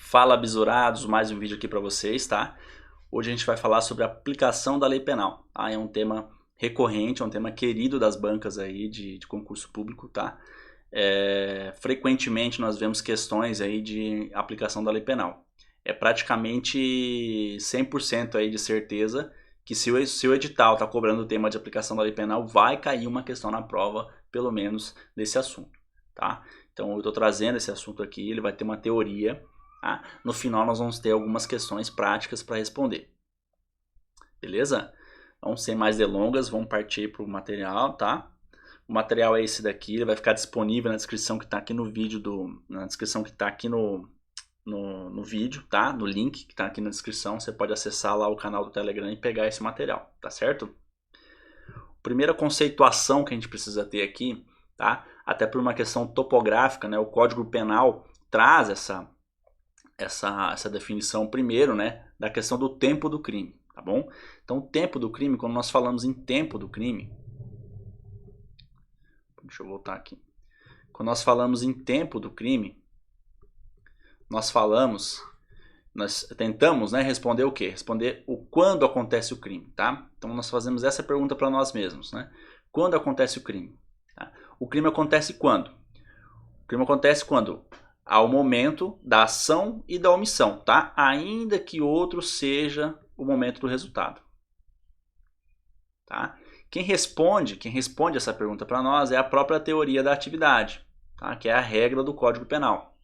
Fala Bisurados, mais um vídeo aqui para vocês, tá? Hoje a gente vai falar sobre a aplicação da lei penal, tá? É um tema recorrente, é um tema querido das bancas aí de concurso público, tá? Frequentemente nós vemos questões aí de aplicação da lei penal. É praticamente 100% aí de certeza que se o edital está cobrando o tema de aplicação da lei penal, vai cair uma questão na prova, pelo menos, desse assunto, tá? Então eu estou trazendo esse assunto aqui, ele vai ter uma teoria, tá? No final nós vamos ter algumas questões práticas para responder. Beleza? Então, sem mais delongas, vamos partir para o material, tá? O material é esse daqui, ele vai ficar disponível na descrição que está aqui no vídeo, na descrição que está aqui no vídeo, tá? No link que está aqui na descrição, você pode acessar lá o canal do Telegram e pegar esse material, tá certo? Primeira conceituação que a gente precisa ter aqui, tá? Até por uma questão topográfica, né? O Código Penal traz essa definição primeiro, né? Da questão do tempo do crime, tá bom? Então, o tempo do crime, quando nós falamos em tempo do crime, deixa eu voltar aqui. Quando nós falamos em tempo do crime, nós tentamos, né, responder o quê? Responder o quando acontece o crime, tá? Então nós fazemos essa pergunta para nós mesmos, né? Quando acontece o crime? Tá? O crime acontece quando? O crime acontece quando? Ao momento da ação e da omissão, tá? Ainda que outro seja o momento do resultado, tá? Quem responde essa pergunta para nós é a própria teoria da atividade, tá? Que é a regra do Código Penal.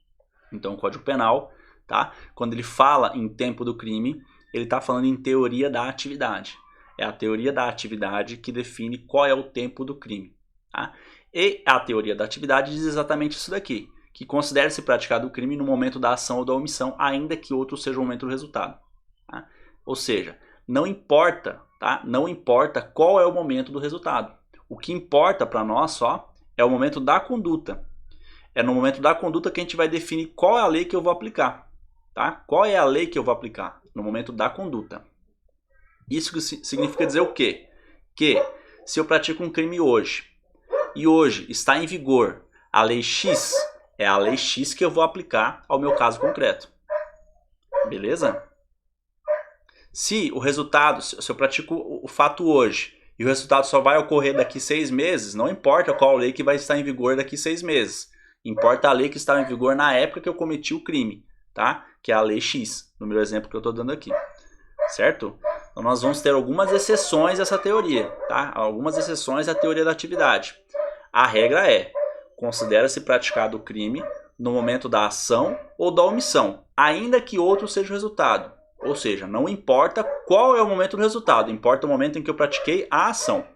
Então, o Código Penal, tá? Quando ele fala em tempo do crime, ele está falando em teoria da atividade. É a teoria da atividade que define qual é o tempo do crime, tá? E a teoria da atividade diz exatamente isso daqui, que considera-se praticado o crime no momento da ação ou da omissão, ainda que outro seja o momento do resultado, tá? Ou seja, não importa, tá? Não importa qual é o momento do resultado. O que importa para nós só é o momento da conduta. É no momento da conduta que a gente vai definir qual é a lei que eu vou aplicar, tá? Qual é a lei que eu vou aplicar? No momento da conduta. Isso significa dizer o quê? Que se eu pratico um crime hoje, e hoje está em vigor a lei X, é a lei X que eu vou aplicar ao meu caso concreto. Beleza? Se o resultado, se eu pratico o fato hoje, e o resultado só vai ocorrer daqui 6 meses, não importa qual lei que vai estar em vigor daqui 6 meses. Importa a lei que estava em vigor na época que eu cometi o crime, tá? Que é a lei X, no meu exemplo que eu estou dando aqui, certo? Então nós vamos ter algumas exceções a essa teoria, tá? Algumas exceções à teoria da atividade. A regra é, considera-se praticado o crime no momento da ação ou da omissão, ainda que outro seja o resultado. Ou seja, não importa qual é o momento do resultado, importa o momento em que eu pratiquei a ação.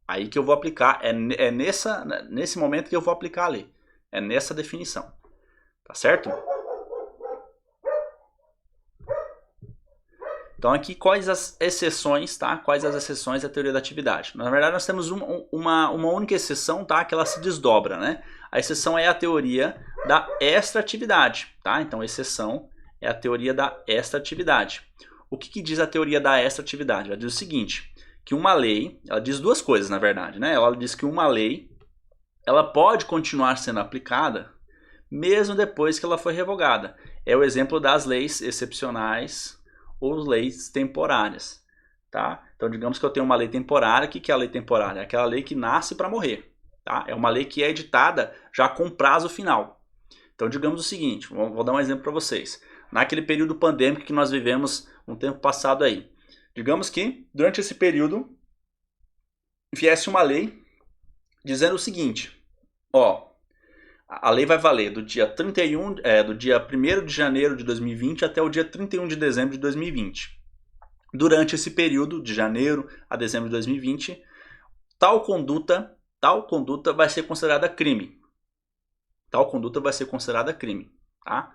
Aí que eu vou aplicar, nesse momento que eu vou aplicar a lei. É nessa definição, tá certo? Então aqui quais as exceções, tá? Quais as exceções à teoria da atividade? Na verdade nós temos uma única exceção, tá? Que ela se desdobra, né? A exceção é a teoria da extratividade, tá? Então a exceção é a teoria da extratividade. O que diz a teoria da extratividade? Ela diz o seguinte, que uma lei, ela diz duas coisas na verdade, né? Ela diz que uma lei ela pode continuar sendo aplicada mesmo depois que ela foi revogada. É o exemplo das leis excepcionais ou leis temporárias, tá? Então, digamos que eu tenho uma lei temporária. O que é a lei temporária? É aquela lei que nasce para morrer, tá? É uma lei que é editada já com prazo final. Então, digamos o seguinte, vou dar um exemplo para vocês. Naquele período pandêmico que nós vivemos um tempo passado aí, digamos que durante esse período viesse uma lei dizendo o seguinte, ó, a lei vai valer do dia 1º de janeiro de 2020 até o dia 31 de dezembro de 2020. Durante esse período, de janeiro a dezembro de 2020, tal conduta vai ser considerada crime. Tal conduta vai ser considerada crime, tá?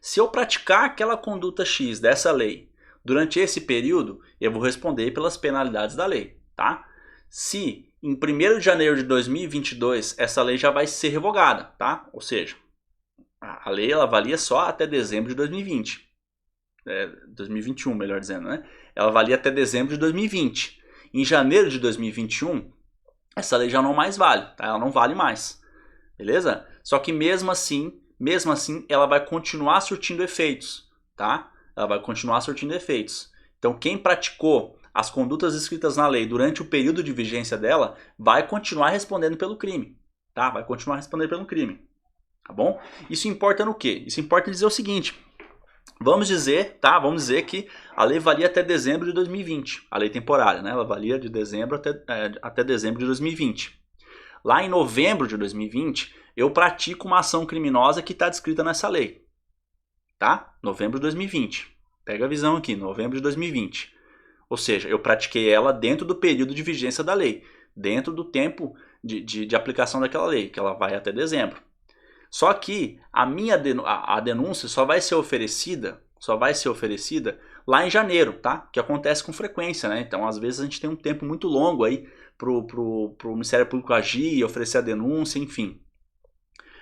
Se eu praticar aquela conduta X dessa lei durante esse período, eu vou responder pelas penalidades da lei, tá? Se em 1º de janeiro de 2022 essa lei já vai ser revogada, tá? Ou seja, a lei ela valia só até dezembro de 2020. 2021, melhor dizendo, né? Ela valia até dezembro de 2020. Em janeiro de 2021, essa lei já não mais vale, tá? Ela não vale mais. Beleza? Só que mesmo assim, mesmo assim ela vai continuar surtindo efeitos, tá? Ela vai continuar surtindo efeitos. Então quem praticou as condutas escritas na lei durante o período de vigência dela vai continuar respondendo pelo crime, tá? Vai continuar respondendo pelo crime, tá bom? Isso importa no quê? Isso importa dizer o seguinte: vamos dizer, tá? Vamos dizer que a lei valia até dezembro de 2020, a lei temporária, né? Ela valia de dezembro até dezembro de 2020. Lá em novembro de 2020, eu pratico uma ação criminosa que está descrita nessa lei, tá? Novembro de 2020. Pega a visão aqui, novembro de 2020. Ou seja, eu pratiquei ela dentro do período de vigência da lei, dentro do tempo de aplicação daquela lei, que ela vai até dezembro. Só que a denúncia só vai ser oferecida lá em janeiro, tá? Que acontece com frequência, né? Então, às vezes a gente tem um tempo muito longo aí pro Ministério Público agir, oferecer a denúncia, enfim.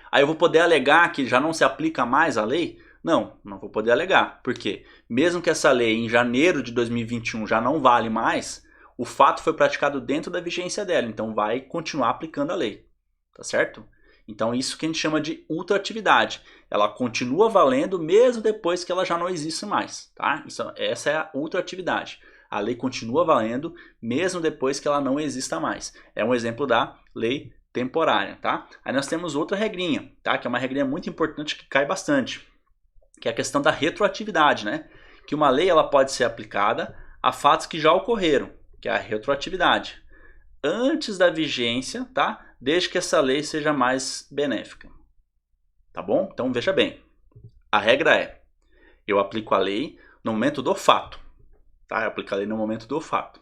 Aí eu vou poder alegar que já não se aplica mais a lei? Não vou poder alegar. Por quê? Mesmo que essa lei em janeiro de 2021 já não vale mais, o fato foi praticado dentro da vigência dela, então vai continuar aplicando a lei, tá certo? Então isso que a gente chama de ultraatividade. Ela continua valendo mesmo depois que ela já não existe mais, tá? Essa é a ultraatividade. A lei continua valendo mesmo depois que ela não exista mais. É um exemplo da lei temporária, tá? Aí nós temos outra regrinha, tá? Que é uma regrinha muito importante que cai bastante, que é a questão da retroatividade, né? Que uma lei ela pode ser aplicada a fatos que já ocorreram, que é a retroatividade, antes da vigência, tá? Desde que essa lei seja mais benéfica, tá bom? Então veja bem, a regra é: eu aplico a lei no momento do fato, tá? Eu aplico a lei no momento do fato.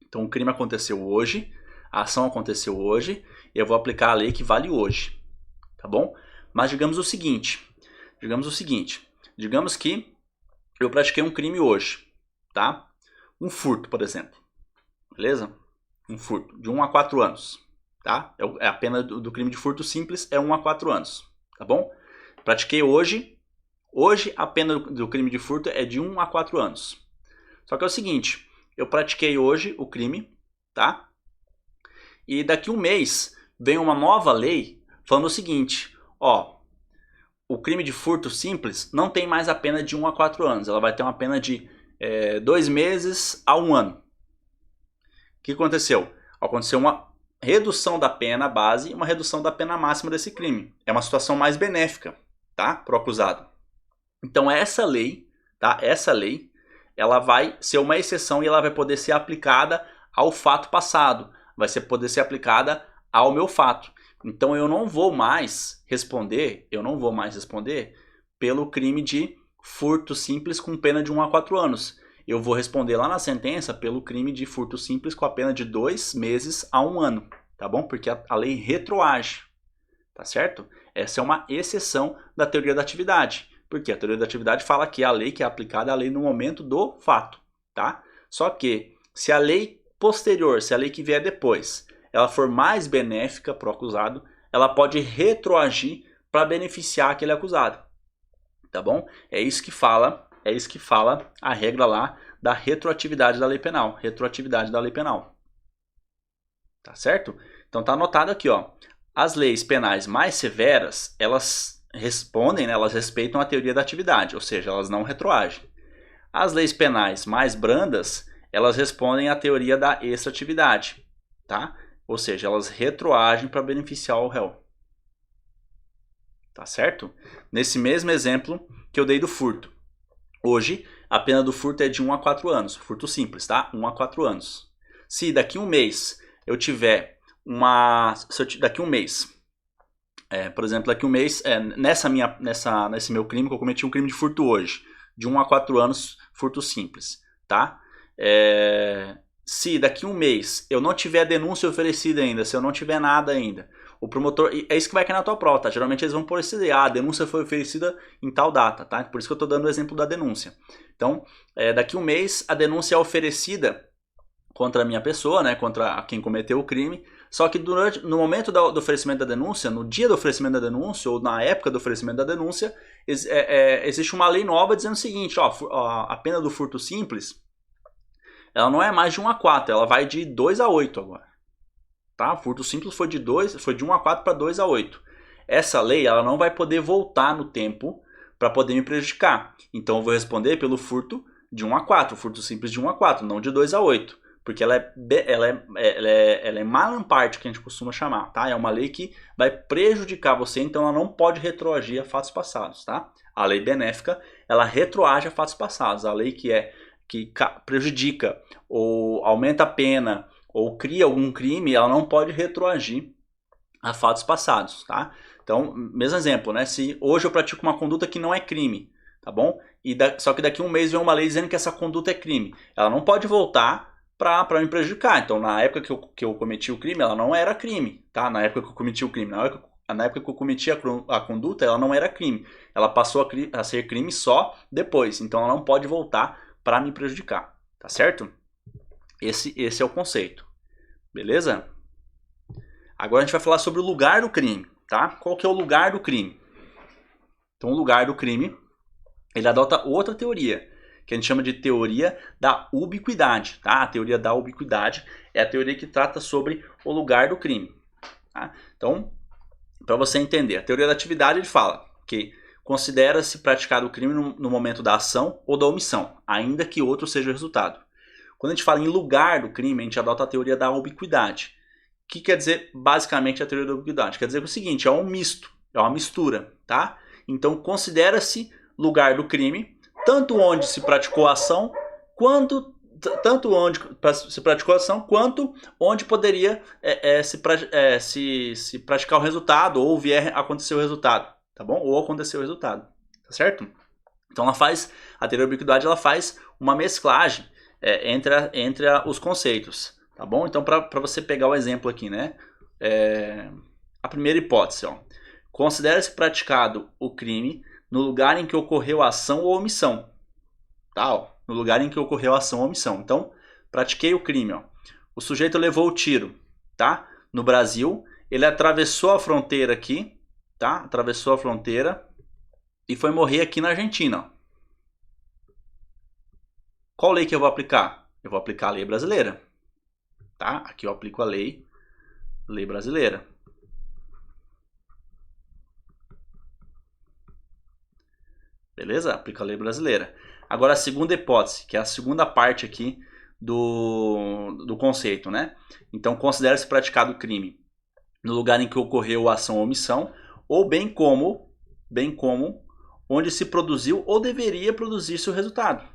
Então o crime aconteceu hoje, a ação aconteceu hoje, eu vou aplicar a lei que vale hoje, tá bom? Mas digamos o seguinte, digamos que eu pratiquei um crime hoje, tá? Um furto, por exemplo, beleza? Um furto de 1 a 4 anos, tá? A pena do crime de furto simples é 1 a 4 anos, tá bom? Pratiquei hoje a pena do crime de furto é de 1 a 4 anos. Só que é o seguinte, eu pratiquei hoje o crime, tá? E daqui um mês vem uma nova lei falando o seguinte, ó, o crime de furto simples não tem mais a pena de 1 a 4 anos, ela vai ter uma pena de 2 meses a 1 ano. O que aconteceu? Aconteceu uma redução da pena base e uma redução da pena máxima desse crime. É uma situação mais benéfica, tá? Para o acusado. Então essa lei, tá? Essa lei, ela vai ser uma exceção e ela vai poder ser aplicada ao fato passado. Vai poder ser aplicada ao meu fato. Então eu não vou mais responder pelo crime de furto simples com pena de 1 a 4 anos. Eu vou responder lá na sentença pelo crime de furto simples com a pena de 2 meses a 1 ano, tá bom? Porque a lei retroage, tá certo? Essa é uma exceção da teoria da atividade, porque a teoria da atividade fala que a lei que é aplicada é a lei no momento do fato, tá? Só que se a lei posterior, se a lei que vier depois, ela for mais benéfica para o acusado, ela pode retroagir para beneficiar aquele acusado, tá bom? É isso que fala a regra lá da retroatividade da lei penal, tá certo? Então tá anotado aqui, ó. As leis penais mais severas, elas respondem, né, elas respeitam a teoria da atividade, ou seja, elas não retroagem. As leis penais mais brandas, elas respondem à teoria da extratividade, tá? Ou seja, elas retroagem para beneficiar o réu. Tá certo? Nesse mesmo exemplo que eu dei do furto. Hoje, a pena do furto é de 1 a 4 anos. Furto simples, tá? 1 a 4 anos. Se daqui um mês eu tiver daqui um mês, por exemplo, daqui um mês, nesse meu crime, que eu cometi um crime de furto hoje, de 1 a 4 anos, furto simples, tá? Se daqui um mês eu não tiver denúncia oferecida ainda, se eu não tiver nada ainda, o promotor, é isso que vai cair na tua prova, tá? Geralmente eles vão pôr esse a denúncia foi oferecida em tal data, tá? Por isso que eu tô dando o exemplo da denúncia. Então, daqui um mês a denúncia é oferecida contra a minha pessoa, né? Contra quem cometeu o crime. Só que no momento do oferecimento da denúncia, no dia do oferecimento da denúncia, ou na época do oferecimento da denúncia, existe uma lei nova dizendo o seguinte, ó, a pena do furto simples, ela não é mais de 1 a 4, ela vai de 2 a 8 agora. Tá? O furto simples foi de 1 a 4 para 2 a 8. essa lei ela não vai poder voltar no tempo para poder me prejudicar. Então eu vou responder pelo furto de 1 a 4, furto simples de 1 a 4, não de 2 a 8. Porque ela é mal parte, que a gente costuma chamar, tá? É uma lei que vai prejudicar você, então ela não pode retroagir a fatos passados, tá? A lei benéfica, ela retroage a fatos passados. A lei que prejudica ou aumenta a pena ou cria algum crime, ela não pode retroagir a fatos passados, tá? Então, mesmo exemplo, né? Se hoje eu pratico uma conduta que não é crime, tá bom? Só que daqui a um mês vem uma lei dizendo que essa conduta é crime. Ela não pode voltar para me prejudicar. Então, na época que eu cometi o crime, ela não era crime, tá? Na época que eu cometi o crime, na época que eu cometi a conduta, ela não era crime. Ela passou a ser crime só depois. Então, ela não pode voltar para me prejudicar, tá certo? Esse é o conceito, beleza? Agora a gente vai falar sobre o lugar do crime, tá? Qual que é o lugar do crime? Então, o lugar do crime, ele adota outra teoria, que a gente chama de teoria da ubiquidade, tá? A teoria da ubiquidade é a teoria que trata sobre o lugar do crime, tá? Então, para você entender, a teoria da atividade ele fala que considera-se praticado o crime no momento da ação ou da omissão, ainda que outro seja o resultado. Quando a gente fala em lugar do crime, a gente adota a teoria da ubiquidade. O que quer dizer basicamente a teoria da ubiquidade? Quer dizer que é o seguinte, é um misto, é uma mistura, tá? Então considera-se lugar do crime tanto onde se praticou a ação, quanto onde poderia se praticar o resultado ou vier a acontecer o resultado, tá bom? Ou acontecer o resultado, tá certo? Então a teoria da ubiquidade ela faz uma mesclagem entre os conceitos, tá bom? Então para você pegar o exemplo aqui, né? A primeira hipótese, ó. Considera-se praticado o crime no lugar em que ocorreu a ação ou omissão. Tá, ó, no lugar em que ocorreu a ação ou omissão. Então, pratiquei o crime. Ó. O sujeito levou o tiro, tá? No Brasil, ele atravessou a fronteira aqui, tá? Atravessou a fronteira e foi morrer aqui na Argentina. Ó. Qual lei que eu vou aplicar? Eu vou aplicar a lei brasileira, tá? Aqui eu aplico a lei brasileira. Beleza? Aplica a lei brasileira. Agora a segunda hipótese, que é a segunda parte aqui do conceito, né? Então considera-se praticado o crime no lugar em que ocorreu a ação ou omissão, ou bem como onde se produziu ou deveria produzir-se o resultado.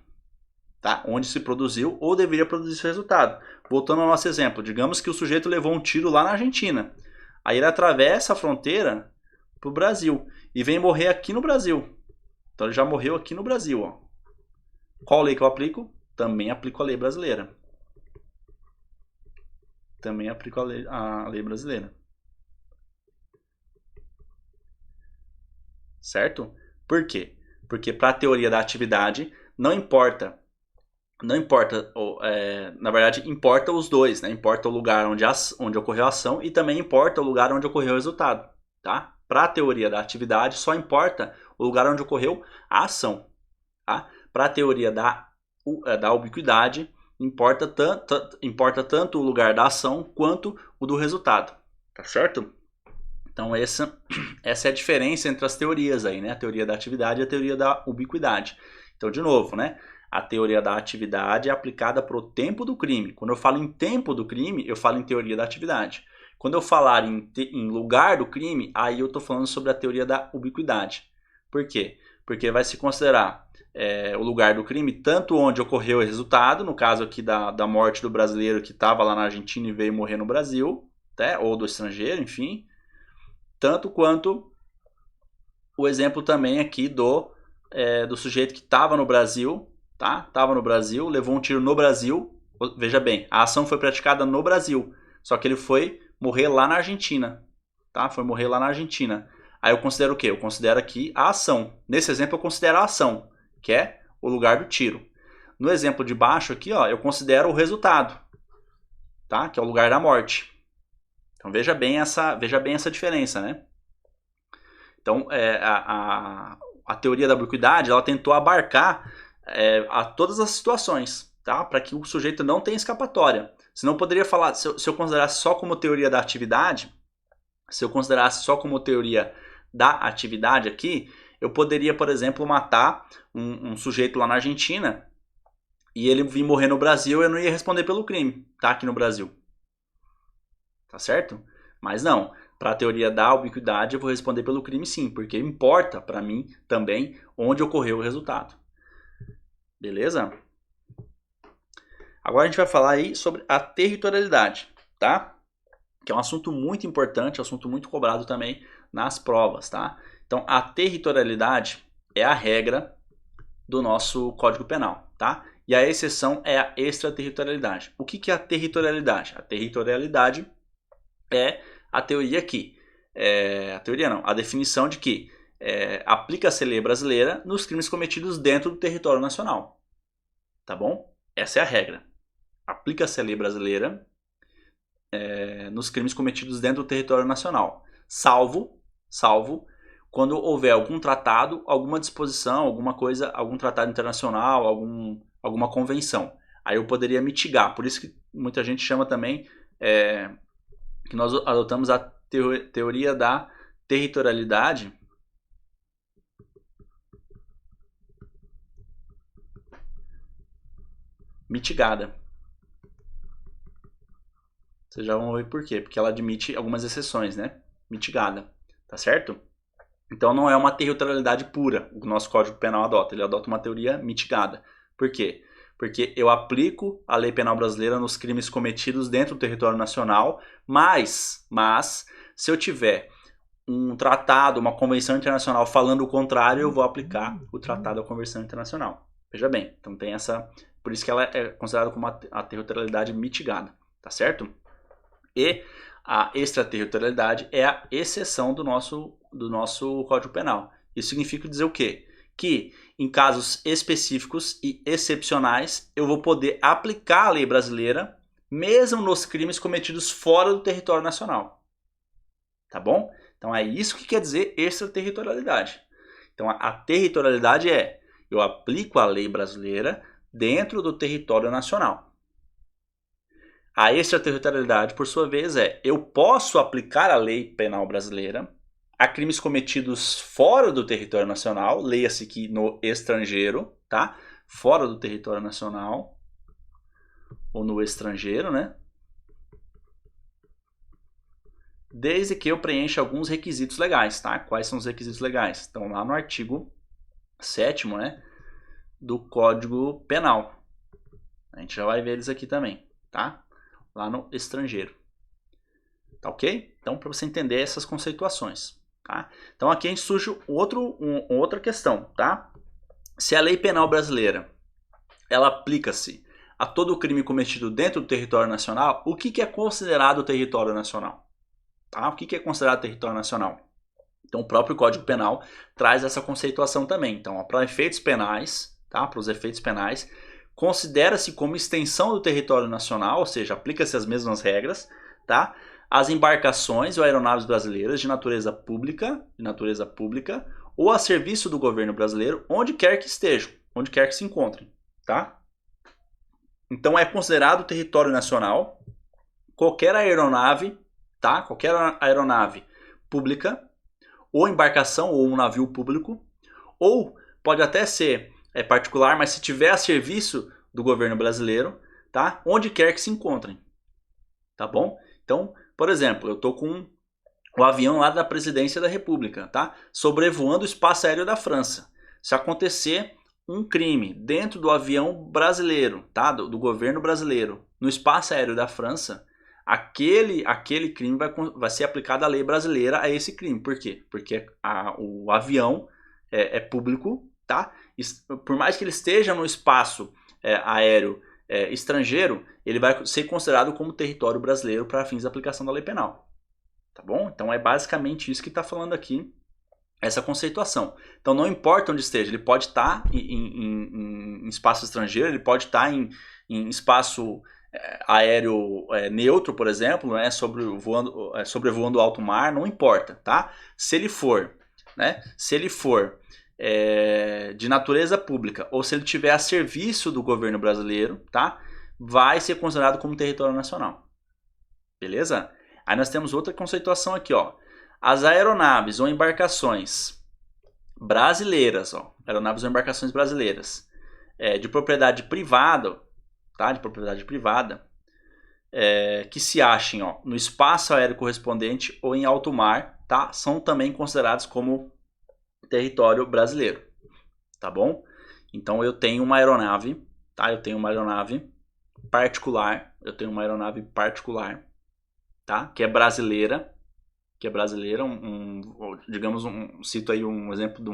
Tá? Onde se produziu ou deveria produzir-se o resultado. Voltando ao nosso exemplo, digamos que o sujeito levou um tiro lá na Argentina. Aí ele atravessa a fronteira para o Brasil e vem morrer aqui no Brasil. Então ele já morreu aqui no Brasil. Ó. Qual lei que eu aplico? Também aplico a lei brasileira. Também aplico a lei brasileira. Certo? Por quê? Porque para a teoria da atividade não importa, na verdade importa os dois, né? Importa o lugar onde ocorreu a ação e também importa o lugar onde ocorreu o resultado, tá? Para a teoria da atividade só importa o lugar onde ocorreu a ação, tá? Para a teoria da ubiquidade importa tanto o lugar da ação quanto o do resultado, tá certo? Então essa é a diferença entre as teorias aí, né? A teoria da atividade e a teoria da ubiquidade. Então, de novo, né? A teoria da atividade é aplicada para o tempo do crime. Quando eu falo em tempo do crime, eu falo em teoria da atividade. Quando eu falar em lugar do crime, aí eu estou falando sobre a teoria da ubiquidade. Por quê? Porque vai se considerar o lugar do crime tanto onde ocorreu o resultado, no caso aqui da morte do brasileiro que estava lá na Argentina e veio morrer no Brasil, né? Ou do estrangeiro, enfim. Tanto quanto o exemplo também aqui do sujeito que estava no Brasil, tá? Estava no Brasil, levou um tiro no Brasil. Veja bem, a ação foi praticada no Brasil, só que ele foi morrer lá na Argentina, tá? Foi morrer lá na Argentina. Aí eu considero o quê? Eu considero aqui a ação. Nesse exemplo eu considero a ação, que é o lugar do tiro. No exemplo de baixo aqui, ó, eu considero o resultado, tá? Que é o lugar da morte. Então veja bem essa diferença, né? Então a teoria da ubiquidade ela tentou abarcar a todas as situações, tá? Para que o sujeito não tenha escapatória. Senão eu poderia falar, se eu considerasse só como teoria da atividade, Se eu considerasse só como teoria da atividade aqui, eu poderia, por exemplo, matar um sujeito lá na Argentina e ele vir morrer no Brasil, eu não ia responder pelo crime, tá? Aqui no Brasil. Tá certo? Mas não, para a teoria da ubiquidade eu vou responder pelo crime sim, porque importa para mim também onde ocorreu o resultado. Beleza? Agora a gente vai falar aí sobre a territorialidade, tá? Que é um assunto muito importante, um assunto muito cobrado também nas provas, tá? Então, a territorialidade é a regra do nosso Código Penal, tá? E a exceção é a extraterritorialidade. O que é a territorialidade? A territorialidade é a teoria que, a definição de que aplica-se a lei brasileira nos crimes cometidos dentro do território nacional, tá bom? Essa é a regra. Aplica-se a lei brasileira nos crimes cometidos dentro do território nacional, salvo quando houver algum tratado, alguma disposição, alguma coisa, algum tratado internacional, alguma convenção. Aí eu poderia mitigar. Por isso que muita gente chama também que nós adotamos a teoria da territorialidade mitigada. Vocês já vão ver por quê. Porque ela admite algumas exceções, né? Mitigada. Tá certo? Então não é uma territorialidade pura o nosso Código Penal adota. Ele adota uma teoria mitigada. Por quê? Porque eu aplico a lei penal brasileira nos crimes cometidos dentro do território nacional, mas se eu tiver um tratado, uma convenção internacional falando o contrário, eu vou aplicar o tratado, a convenção internacional. Veja bem, então tem essa... Por isso que ela é considerada como a territorialidade mitigada, tá certo? E a extraterritorialidade é a exceção do nosso Código Penal. Isso significa dizer o quê? Que em casos específicos e excepcionais eu vou poder aplicar a lei brasileira mesmo nos crimes cometidos fora do território nacional. Tá bom? Então é isso que quer dizer extraterritorialidade. Então a territorialidade é eu aplico a lei brasileira dentro do território nacional. A extraterritorialidade, por sua vez, eu posso aplicar a lei penal brasileira a crimes cometidos fora do território nacional, leia-se aqui no estrangeiro, tá? Fora do território nacional ou no estrangeiro, né? Desde que eu preencha alguns requisitos legais, tá? Quais são os requisitos legais? Estão lá no artigo 7º, né, do Código Penal. A gente já vai ver eles aqui também, tá? Lá no estrangeiro. Tá ok? Então, para você entender essas conceituações. Tá? Então aqui a gente surge outra questão, tá? Se a lei penal brasileira ela aplica-se a todo crime cometido dentro do território nacional, o que é considerado território nacional? Tá? O que é considerado território nacional? Então o próprio Código Penal traz essa conceituação também. Então, para efeitos penais, tá? Para os efeitos penais, considera-se como extensão do território nacional, ou seja, aplica-se as mesmas regras, tá? As embarcações ou aeronaves brasileiras de natureza pública ou a serviço do governo brasileiro, onde quer que estejam, onde quer que se encontrem, tá? Então é considerado território nacional qualquer aeronave, tá? Qualquer aeronave pública ou embarcação ou um navio público, ou pode até ser particular, mas se tiver a serviço do governo brasileiro, tá? Onde quer que se encontrem, tá bom? Então, por exemplo, eu estou com o avião lá da Presidência da República, tá? Sobrevoando o espaço aéreo da França. Se acontecer um crime dentro do avião brasileiro, tá? Do governo brasileiro, no espaço aéreo da França, aquele crime vai ser aplicada a lei brasileira a esse crime. Por quê? Porque o avião é público, tá? Por mais que ele esteja no espaço aéreo estrangeiro, ele vai ser considerado como território brasileiro para fins da aplicação da lei penal. Tá bom? Então é basicamente isso que está falando aqui, essa conceituação. Então não importa onde esteja, ele pode estar em espaço estrangeiro, ele pode estar em espaço aéreo neutro, por exemplo, né, sobrevoando alto mar, não importa, tá? Se ele for, né, de natureza pública ou se ele estiver a serviço do governo brasileiro, tá? Vai ser considerado como território nacional. Beleza? Aí nós temos outra conceituação aqui, ó. As aeronaves ou embarcações brasileiras, ó, aeronaves ou embarcações brasileiras, de propriedade privada, tá? De propriedade privada, que se achem, ó, no espaço aéreo correspondente ou em alto mar, tá? São também considerados como território brasileiro, tá bom? Então eu tenho uma aeronave, tá? Eu tenho uma aeronave particular, tá? Que é brasileira, digamos, cito aí um exemplo de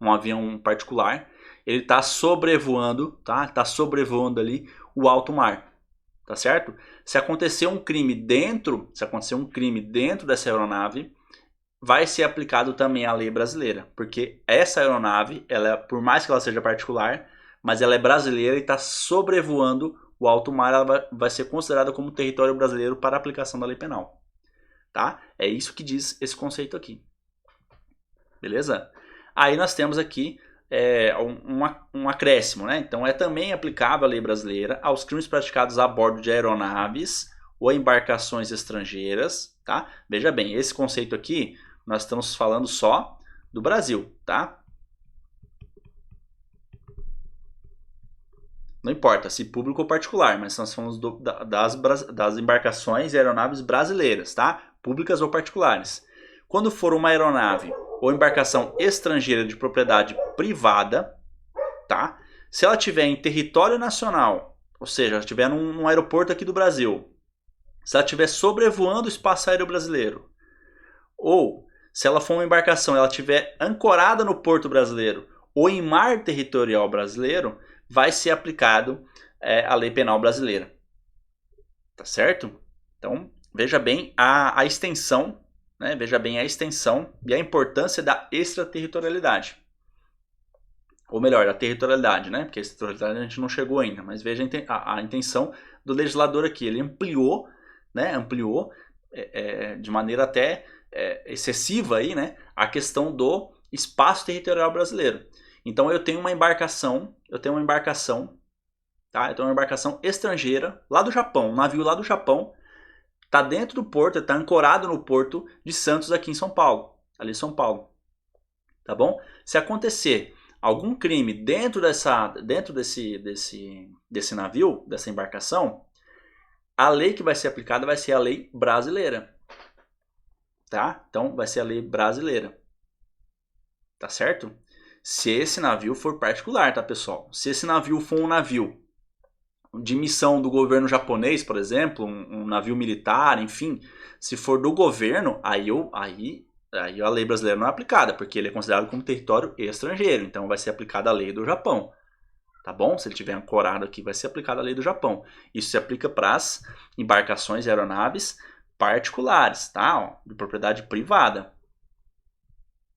um avião particular. Ele está sobrevoando, tá? Está sobrevoando ali o alto mar, tá certo? Se acontecer um crime dentro dessa aeronave, vai ser aplicado também a lei brasileira, porque essa aeronave, por mais que ela seja particular, mas ela é brasileira e está sobrevoando o alto mar, ela vai ser considerada como território brasileiro para a aplicação da lei penal, tá? É isso que diz esse conceito aqui, beleza? Aí nós temos aqui um acréscimo, né? Então é também aplicável a lei brasileira aos crimes praticados a bordo de aeronaves ou embarcações estrangeiras, tá? Veja bem, esse conceito aqui nós estamos falando só do Brasil, tá? Não importa se público ou particular, mas nós falamos das embarcações e aeronaves brasileiras, tá? Públicas ou particulares. Quando for uma aeronave ou embarcação estrangeira de propriedade privada, tá? Se ela estiver em território nacional, ou seja, ela estiver num aeroporto aqui do Brasil, se ela estiver sobrevoando o espaço aéreo brasileiro, ou se ela for uma embarcação e ela estiver ancorada no porto brasileiro ou em mar territorial brasileiro, vai ser aplicado a lei penal brasileira, tá certo? Então, veja bem a extensão, né? Veja bem a extensão e a importância da extraterritorialidade. Ou melhor, da territorialidade, né? Porque a extraterritorialidade a gente não chegou ainda, mas veja a intenção do legislador aqui. Ele ampliou, né? De maneira até excessiva aí, né? A questão do espaço territorial brasileiro. Então eu tenho uma embarcação, tá? Eu tenho uma embarcação estrangeira lá do Japão, um navio lá do Japão, tá dentro do porto, tá ancorado no porto de Santos aqui em São Paulo, ali em São Paulo, tá bom? Se acontecer algum crime dentro desse navio, dessa embarcação, a lei que vai ser aplicada vai ser a lei brasileira, tá? Então vai ser a lei brasileira, tá certo? Se esse navio for particular, tá, pessoal? Se esse navio for um navio de missão do governo japonês, por exemplo, um navio militar, enfim, se for do governo, aí a lei brasileira não é aplicada, porque ele é considerado como território estrangeiro, então vai ser aplicada a lei do Japão, tá bom? Se ele estiver ancorado aqui, vai ser aplicada a lei do Japão. Isso se aplica para as embarcações e aeronaves particulares, tá? Ó, de propriedade privada,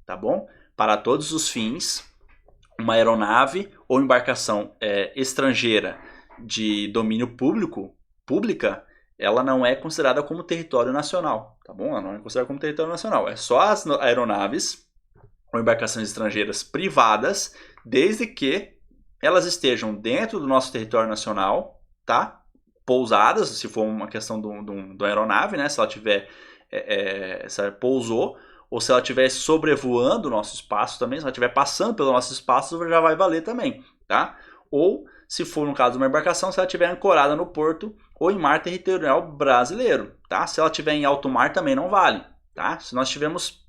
tá bom? Para todos os fins, uma aeronave ou embarcação estrangeira de domínio pública, ela não é considerada como território nacional, tá bom? Ela não é considerada como território nacional. É só as aeronaves ou embarcações estrangeiras privadas, desde que elas estejam dentro do nosso território nacional, tá? Pousadas, se for uma questão da aeronave, né? Se ela tiver se ela pousou, ou se ela estiver sobrevoando o nosso espaço também, se ela estiver passando pelo nosso espaço, já vai valer também, tá? Ou, se for no caso de uma embarcação, se ela estiver ancorada no porto ou em mar territorial brasileiro, tá? Se ela estiver em alto mar, também não vale, tá? Se nós tivermos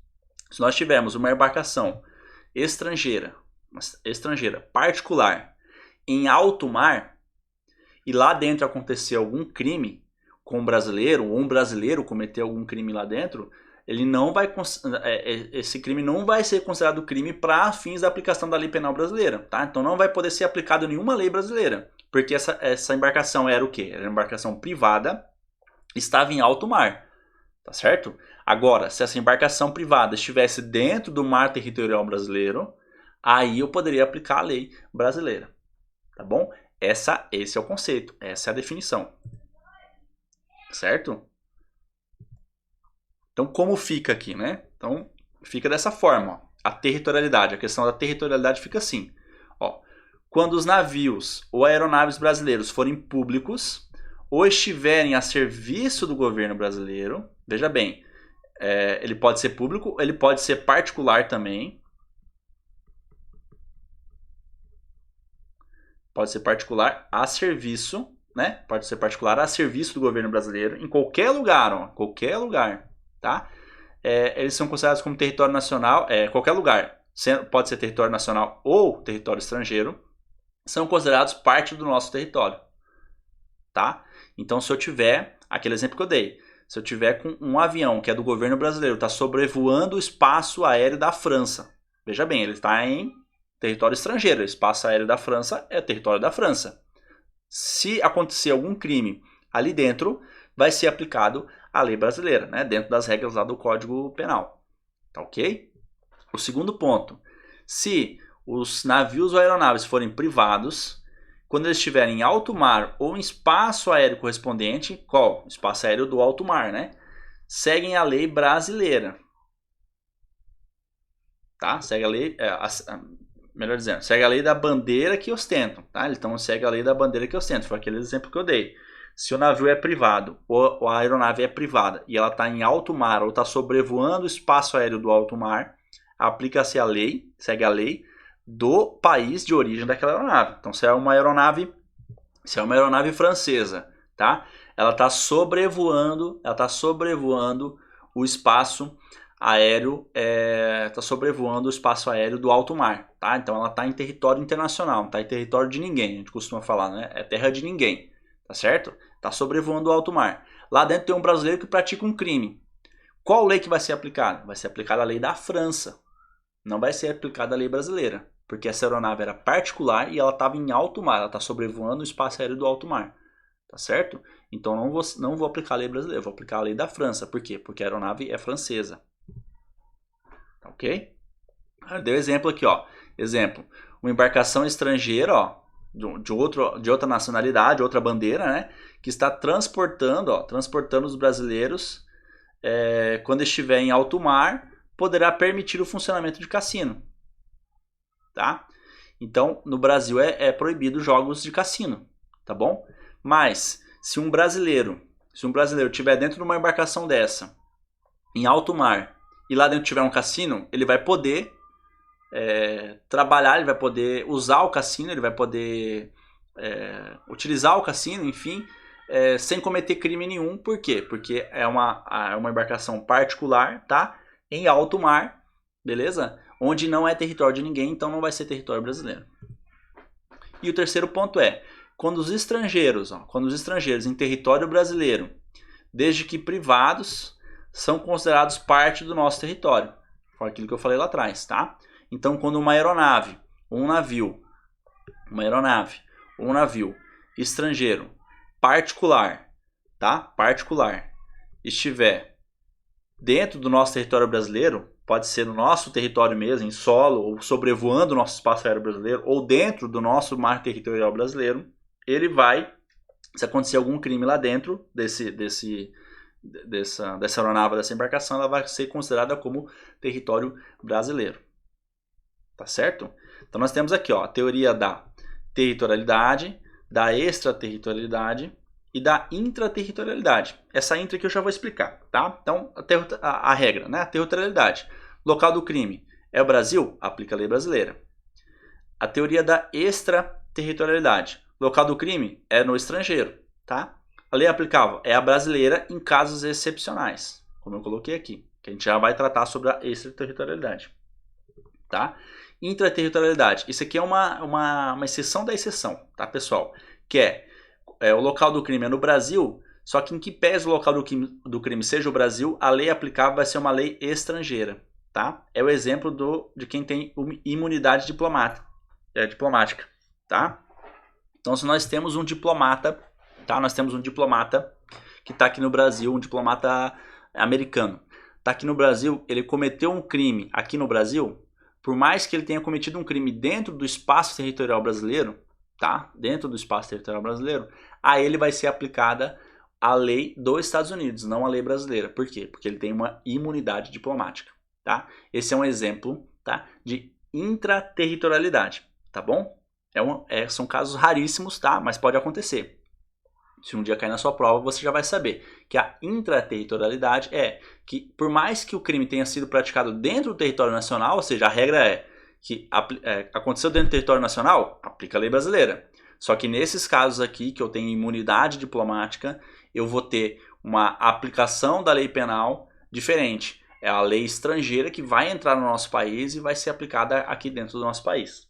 uma embarcação estrangeira particular em alto mar e lá dentro acontecer algum crime com um brasileiro, ou um brasileiro cometer algum crime lá dentro, esse crime não vai ser considerado crime para fins da aplicação da lei penal brasileira, tá? Então não vai poder ser aplicado nenhuma lei brasileira, porque essa embarcação era o quê? Era uma embarcação privada, estava em alto mar, tá certo? Agora, se essa embarcação privada estivesse dentro do mar territorial brasileiro, aí eu poderia aplicar a lei brasileira, tá bom? Esse é o conceito, essa é a definição, certo? Então, como fica aqui, né? Então, fica dessa forma, ó. A territorialidade, a questão da territorialidade fica assim, ó. Quando os navios ou aeronaves brasileiros forem públicos ou estiverem a serviço do governo brasileiro, Veja bem, ele pode ser público, ele pode ser particular também. Pode ser particular a serviço, né? Pode ser particular a serviço do governo brasileiro, em qualquer lugar, ó, qualquer lugar, tá? Eles são considerados como território nacional, qualquer lugar, pode ser território nacional ou território estrangeiro, são considerados parte do nosso território, tá? Então, se eu tiver, aquele exemplo que eu dei, se eu tiver com um avião que é do governo brasileiro, está sobrevoando o espaço aéreo da França, veja bem, ele está em território estrangeiro, o espaço aéreo da França é território da França. Se acontecer algum crime ali dentro, vai ser aplicado a lei brasileira, né? Dentro das regras lá do Código Penal. Tá ok? O segundo ponto, se os navios ou aeronaves forem privados, quando eles estiverem em alto mar ou em espaço aéreo correspondente, qual? Espaço aéreo do alto mar, né? Seguem a lei brasileira. Tá? Segue a lei, melhor dizendo, segue a lei da bandeira que ostentam, tá? Então segue a lei da bandeira que ostentam, foi aquele exemplo que eu dei. Se o navio é privado ou a aeronave é privada e ela está em alto mar ou está sobrevoando o espaço aéreo do alto mar, aplica-se a lei, segue a lei do país de origem daquela aeronave. Então se é uma aeronave francesa, tá? Ela está sobrevoando o espaço aéreo, está sobrevoando o espaço aéreo do alto mar, tá? Então ela está em território internacional, não está em território de ninguém, a gente costuma falar, né? É terra de ninguém, tá certo? Está sobrevoando o alto mar. Lá dentro tem um brasileiro que pratica um crime. Qual lei que vai ser aplicada? Vai ser aplicada a lei da França, não vai ser aplicada a lei brasileira, porque essa aeronave era particular e ela estava em alto mar, ela está sobrevoando o espaço aéreo do alto mar, tá certo? Então não vou aplicar a lei brasileira, vou aplicar a lei da França. Por quê? Porque a aeronave é francesa. Ok? Deu exemplo aqui, ó. Exemplo, uma embarcação estrangeira, ó, de outra nacionalidade, outra bandeira, né? Que está transportando os brasileiros, quando estiver em alto mar, poderá permitir o funcionamento de cassino. Tá? Então, no Brasil é proibido jogos de cassino, tá bom? Mas, se um brasileiro estiver dentro de uma embarcação dessa, em alto mar, e lá dentro tiver um cassino, ele vai poder trabalhar, ele vai poder usar o cassino, ele vai poder utilizar o cassino, enfim, sem cometer crime nenhum. Por quê? Porque é uma embarcação particular, tá? Em alto mar, beleza? Onde não é território de ninguém, então não vai ser território brasileiro. E o terceiro ponto quando os estrangeiros em território brasileiro, desde que privados, são considerados parte do nosso território. Foi aquilo que eu falei lá atrás, tá? Então, quando uma aeronave ou um navio estrangeiro particular, tá? Particular, estiver dentro do nosso território brasileiro, pode ser no nosso território mesmo, em solo, ou sobrevoando o nosso espaço aéreo brasileiro, ou dentro do nosso mar territorial brasileiro, ele vai, se acontecer algum crime lá dentro dessa aeronave, dessa embarcação, ela vai ser considerada como território brasileiro. Tá certo? Então nós temos aqui, ó, a teoria da territorialidade, da extraterritorialidade e da intraterritorialidade. Essa intra aqui eu já vou explicar, tá? Então, a regra, né? A territorialidade. Local do crime é o Brasil? Aplica a lei brasileira. A teoria da extraterritorialidade. Local do crime é no estrangeiro, tá? A lei aplicável é a brasileira em casos excepcionais, como eu coloquei aqui, que a gente já vai tratar sobre a extraterritorialidade, tá? Intraterritorialidade. Isso aqui é uma exceção da exceção, tá, pessoal? Que o local do crime é no Brasil, só que em que pese o local do crime seja o Brasil, a lei aplicável vai ser uma lei estrangeira, tá? É o exemplo de quem tem imunidade diplomática, tá? Então, se nós temos um diplomata, tá? Nós temos um diplomata que está aqui no Brasil, um diplomata americano. Está aqui no Brasil, ele cometeu um crime aqui no Brasil, por mais que ele tenha cometido um crime dentro do espaço territorial brasileiro, tá? Dentro do espaço territorial brasileiro, a ele vai ser aplicada a lei dos Estados Unidos, não a lei brasileira. Por quê? Porque ele tem uma imunidade diplomática, tá? Esse é um exemplo, tá? De intraterritorialidade, tá bom? São casos raríssimos, tá? Mas pode acontecer. Se um dia cair na sua prova, você já vai saber que a intraterritorialidade é que, por mais que o crime tenha sido praticado dentro do território nacional, ou seja, a regra é que aconteceu dentro do território nacional, aplica a lei brasileira. Só que nesses casos aqui, que eu tenho imunidade diplomática, eu vou ter uma aplicação da lei penal diferente. É a lei estrangeira que vai entrar no nosso país e vai ser aplicada aqui dentro do nosso país.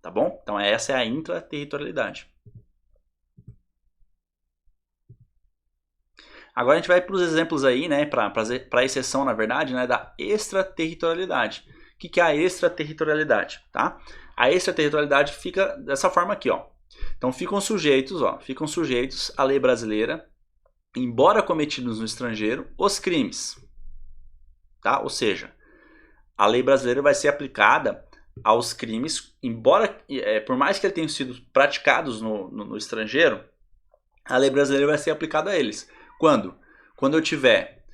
Tá bom? Então essa é a intraterritorialidade. Agora a gente vai para os exemplos aí, né, para a exceção, na verdade, né, da extraterritorialidade. O que é a extraterritorialidade? Tá? A extraterritorialidade fica dessa forma aqui, ó. Então ficam sujeitos à lei brasileira, embora cometidos no estrangeiro, os crimes. Tá? Ou seja, a lei brasileira vai ser aplicada aos crimes, embora, por mais que eles tenham sido praticados no estrangeiro, a lei brasileira vai ser aplicada a eles. Quando? Quando eu tiver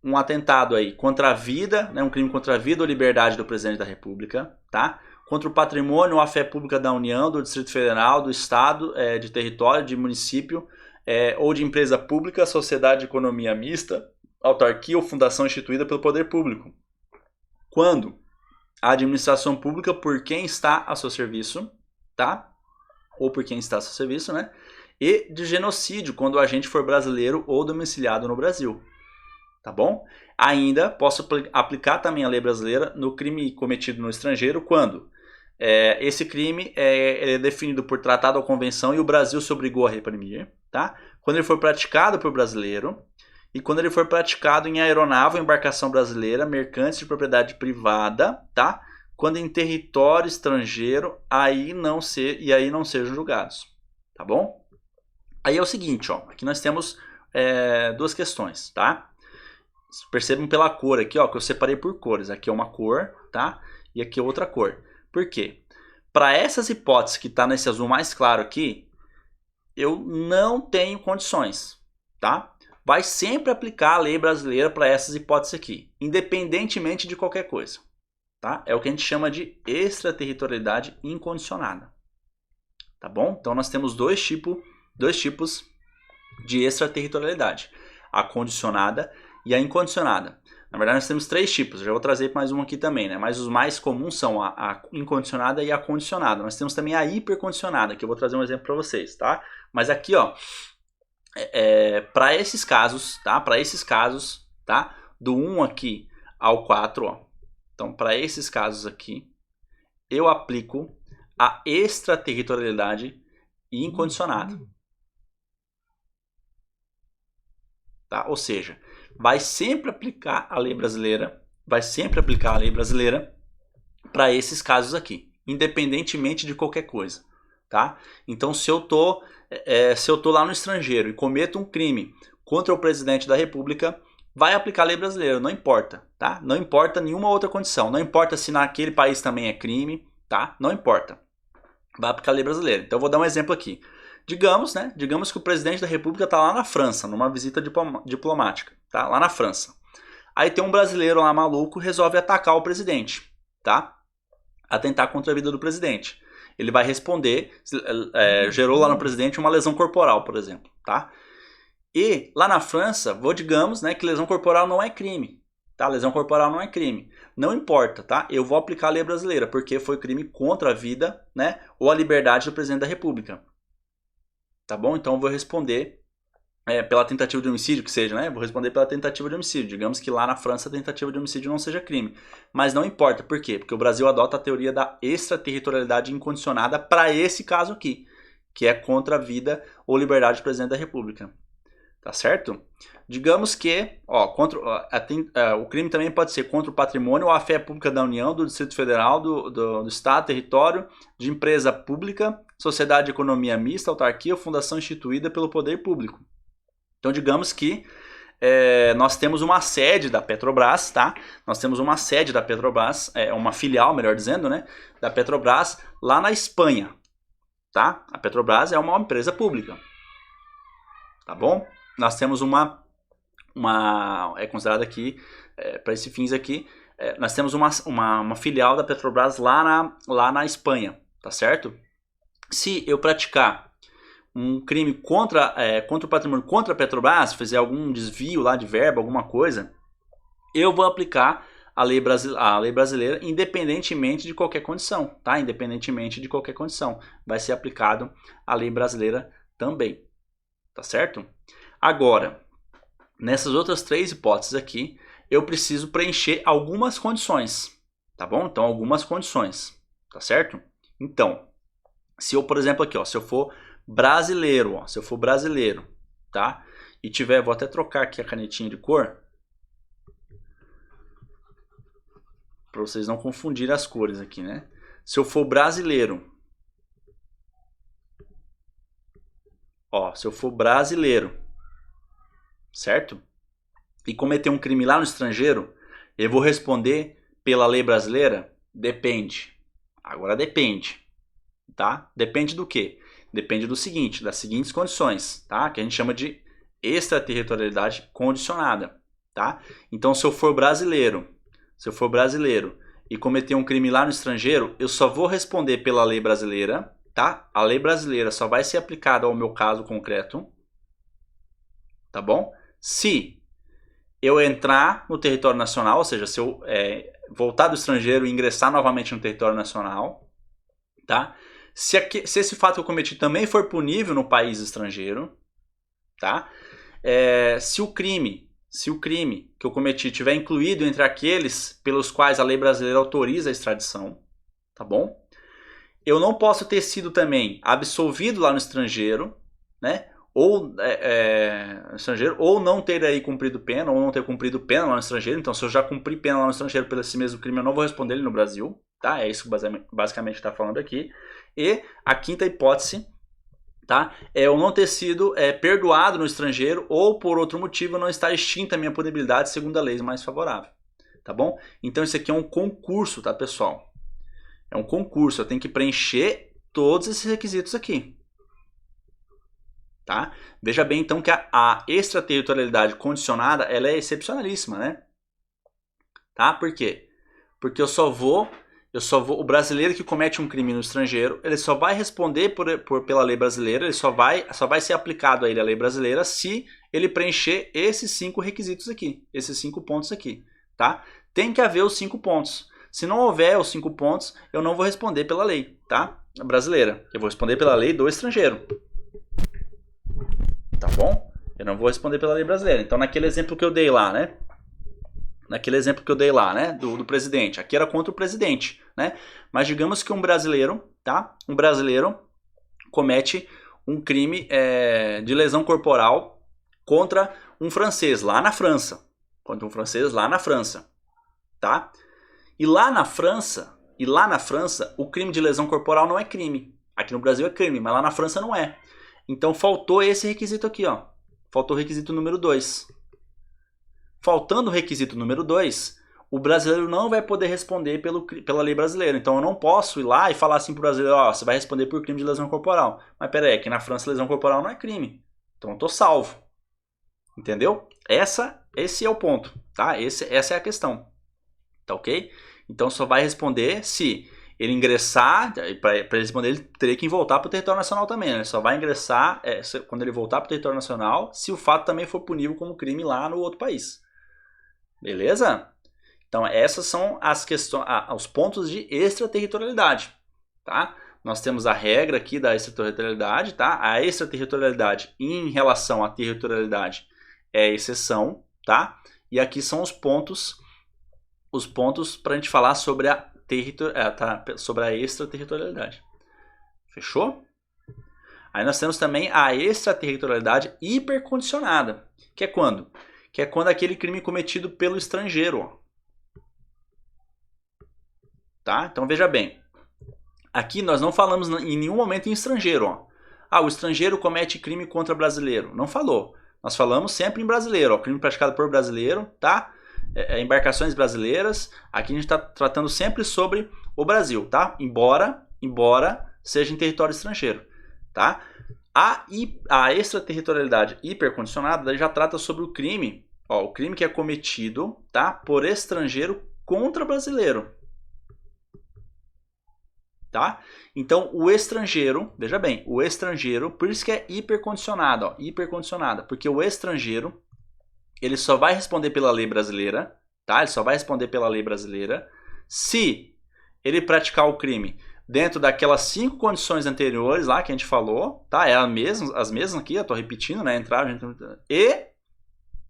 um atentado aí contra a vida, né, um crime contra a vida ou liberdade do presidente da República, tá? Contra o patrimônio ou a fé pública da União, do Distrito Federal, do Estado, de território, de município, ou de empresa pública, sociedade de economia mista, autarquia ou fundação instituída pelo poder público. Quando a administração pública por quem está a seu serviço, tá? Ou por quem está a seu serviço, né? E de genocídio, quando o agente for brasileiro ou domiciliado no Brasil. Tá bom? Ainda posso aplicar também a lei brasileira no crime cometido no estrangeiro, quando esse crime é definido por tratado ou convenção e o Brasil se obrigou a reprimir, tá? Quando ele for praticado por brasileiro e quando ele for praticado em aeronave ou embarcação brasileira, mercantes de propriedade privada, tá? Quando em território estrangeiro, aí não sejam julgados, tá bom? Aí é o seguinte, ó, aqui nós temos duas questões, tá? Percebam pela cor aqui, ó, que eu separei por cores. Aqui é uma cor, tá? E aqui é outra cor. Por quê? Para essas hipóteses que tá nesse azul mais claro aqui, eu não tenho condições, tá? Vai sempre aplicar a lei brasileira para essas hipóteses aqui, independentemente de qualquer coisa, tá? É o que a gente chama de extraterritorialidade incondicionada, tá bom? Então nós temos dois tipos de extraterritorialidade, a condicionada e a incondicionada. Na verdade, nós temos três tipos. Eu já vou trazer mais um aqui também, né? Mas os mais comuns são a incondicionada e a condicionada. Nós temos também a hipercondicionada, que eu vou trazer um exemplo para vocês, tá? Mas aqui, ó, para esses casos, tá? Para esses casos, tá? Do 1 aqui ao 4, ó. Então, para esses casos aqui, eu aplico a extraterritorialidade incondicionada. Tá? Ou seja, vai sempre aplicar a lei brasileira, para esses casos aqui, independentemente de qualquer coisa, tá? Então, se eu tô lá no estrangeiro e cometo um crime contra o presidente da República, vai aplicar a lei brasileira, não importa, tá? Não importa nenhuma outra condição, não importa se naquele país também é crime, tá? Não importa, vai aplicar a lei brasileira. Então, eu vou dar um exemplo aqui. Digamos que o presidente da República está lá na França, numa visita diplomática, tá? Lá na França. Aí tem um brasileiro lá maluco, resolve atacar o presidente, tá? Atentar contra a vida do presidente. Ele vai responder, gerou lá no presidente uma lesão corporal, por exemplo, tá? E lá na França, digamos, né, que lesão corporal não é crime, tá? Lesão corporal não é crime. Não importa, tá? Eu vou aplicar a lei brasileira, porque foi crime contra a vida, né, ou a liberdade do presidente da República. Tá bom? Então eu vou responder pela tentativa de homicídio, que seja, né? Vou responder pela tentativa de homicídio. Digamos que lá na França a tentativa de homicídio não seja crime. Mas não importa. Por quê? Porque o Brasil adota a teoria da extraterritorialidade incondicionada para esse caso aqui, que é contra a vida ou liberdade do presidente da República. Tá certo? Digamos que o crime também pode ser contra o patrimônio ou a fé pública da União, do Distrito Federal, do Estado, território, de empresa pública, sociedade de economia mista, autarquia ou fundação instituída pelo poder público. Então, digamos que nós temos uma sede da Petrobras, tá? Nós temos uma sede da Petrobras, uma filial, melhor dizendo, né? Da Petrobras lá na Espanha, tá? A Petrobras é uma empresa pública, tá bom? Nós temos é considerada aqui, para esses fins aqui, nós temos uma filial da Petrobras lá na Espanha, tá certo? Se eu praticar um crime contra o patrimônio contra a Petrobras, fizer algum desvio lá de verba, alguma coisa, eu vou aplicar a lei brasileira independentemente de qualquer condição, tá? Independentemente de qualquer condição, vai ser aplicado a lei brasileira também, tá certo? Agora, nessas outras 3 hipóteses aqui, eu preciso preencher algumas condições, tá bom? Então, algumas condições, tá certo? Então, se eu, por exemplo, aqui, ó, se eu for brasileiro, ó, se eu for brasileiro, tá? E tiver, vou até trocar aqui a canetinha de cor, para vocês não confundirem as cores aqui, né? Se eu for brasileiro, ó, se eu for brasileiro, certo? E cometer um crime lá no estrangeiro, eu vou responder pela lei brasileira? Depende. Agora depende, tá? Depende do quê? Depende do seguinte, das seguintes condições, tá? Que a gente chama de extraterritorialidade condicionada, tá? Então, se eu for brasileiro e cometer um crime lá no estrangeiro, eu só vou responder pela lei brasileira, tá? A lei brasileira só vai ser aplicada ao meu caso concreto, tá bom? Se eu entrar no território nacional, ou seja, se eu voltar do estrangeiro e ingressar novamente no território nacional, tá? Se esse fato que eu cometi também for punível no país estrangeiro, tá? Se o crime que eu cometi estiver incluído entre aqueles pelos quais a lei brasileira autoriza a extradição, tá bom? Eu não posso ter sido também absolvido lá no estrangeiro, né? Ou estrangeiro, ou não ter aí cumprido pena, ou não ter cumprido pena lá no estrangeiro. Então, se eu já cumpri pena lá no estrangeiro pelo esse mesmo crime, eu não vou responder ele no Brasil, tá? É isso que basicamente está falando aqui. E a quinta hipótese, tá? É eu não ter sido perdoado no estrangeiro ou por outro motivo não estar extinta a minha punibilidade segundo a lei mais favorável, tá bom? Então isso aqui é um concurso, tá, pessoal? É um concurso, eu tenho que preencher todos esses requisitos aqui, tá? Veja bem então que a extraterritorialidade condicionada, ela é excepcionalíssima, né? Tá? Por quê? Porque o brasileiro que comete um crime no estrangeiro, ele só vai responder pela lei brasileira, ele só vai ser aplicado a ele a lei brasileira se ele preencher esses 5 requisitos aqui, esses 5 pontos aqui, tá? Tem que haver os 5 pontos. Se não houver os 5 pontos, eu não vou responder pela lei, tá? Brasileira. Eu vou responder pela lei do estrangeiro. Tá bom? Eu não vou responder pela lei brasileira. Então, naquele exemplo que eu dei lá, né? Do presidente. Aqui era contra o presidente, né? Mas digamos que um brasileiro, tá? Um brasileiro comete um crime de lesão corporal contra um francês lá na França. Tá? E lá na França, o crime de lesão corporal não é crime. Aqui no Brasil é crime, mas lá na França não é. Então faltou esse requisito aqui, ó. Faltou o requisito número 2. Faltando o requisito número 2, o brasileiro não vai poder responder pela lei brasileira. Então eu não posso ir lá e falar assim pro brasileiro, ó, você vai responder por crime de lesão corporal. Mas peraí, aqui na França lesão corporal não é crime. Então eu tô salvo. Entendeu? Esse é o ponto, tá? Essa é a questão. Tá ok? Então só vai responder se ele ingressar, para ele responder ele teria que voltar para o território nacional também, né? Ele só vai ingressar quando ele voltar para o território nacional, se o fato também for punível como crime lá no outro país. Beleza? Então essas são as questões, os pontos de extraterritorialidade, tá? Nós temos a regra aqui da extraterritorialidade, tá? A extraterritorialidade em relação à territorialidade é exceção, tá? E aqui são os pontos para a gente falar sobre sobre a extraterritorialidade. Fechou? Aí nós temos também a extraterritorialidade hipercondicionada, que é quando? Que é quando aquele crime cometido pelo estrangeiro. Ó. Tá? Então veja bem, aqui nós não falamos em nenhum momento em estrangeiro. Ó. O estrangeiro comete crime contra brasileiro. Não falou. Nós falamos sempre em brasileiro. Ó. Crime praticado por brasileiro, tá? Embarcações brasileiras, aqui a gente está tratando sempre sobre o Brasil, tá? Embora seja em território estrangeiro, tá? A extraterritorialidade hipercondicionada já trata sobre o crime, o crime que é cometido, tá? Por estrangeiro contra brasileiro. tá? Então, o estrangeiro, veja bem, o estrangeiro, por isso que é hipercondicionado, ó, hipercondicionada, porque o estrangeiro, ele só vai responder pela lei brasileira, tá? Ele só vai responder pela lei brasileira se ele praticar o crime dentro daquelas 5 condições anteriores lá que a gente falou, tá? É as mesmas aqui, eu tô repetindo, né? E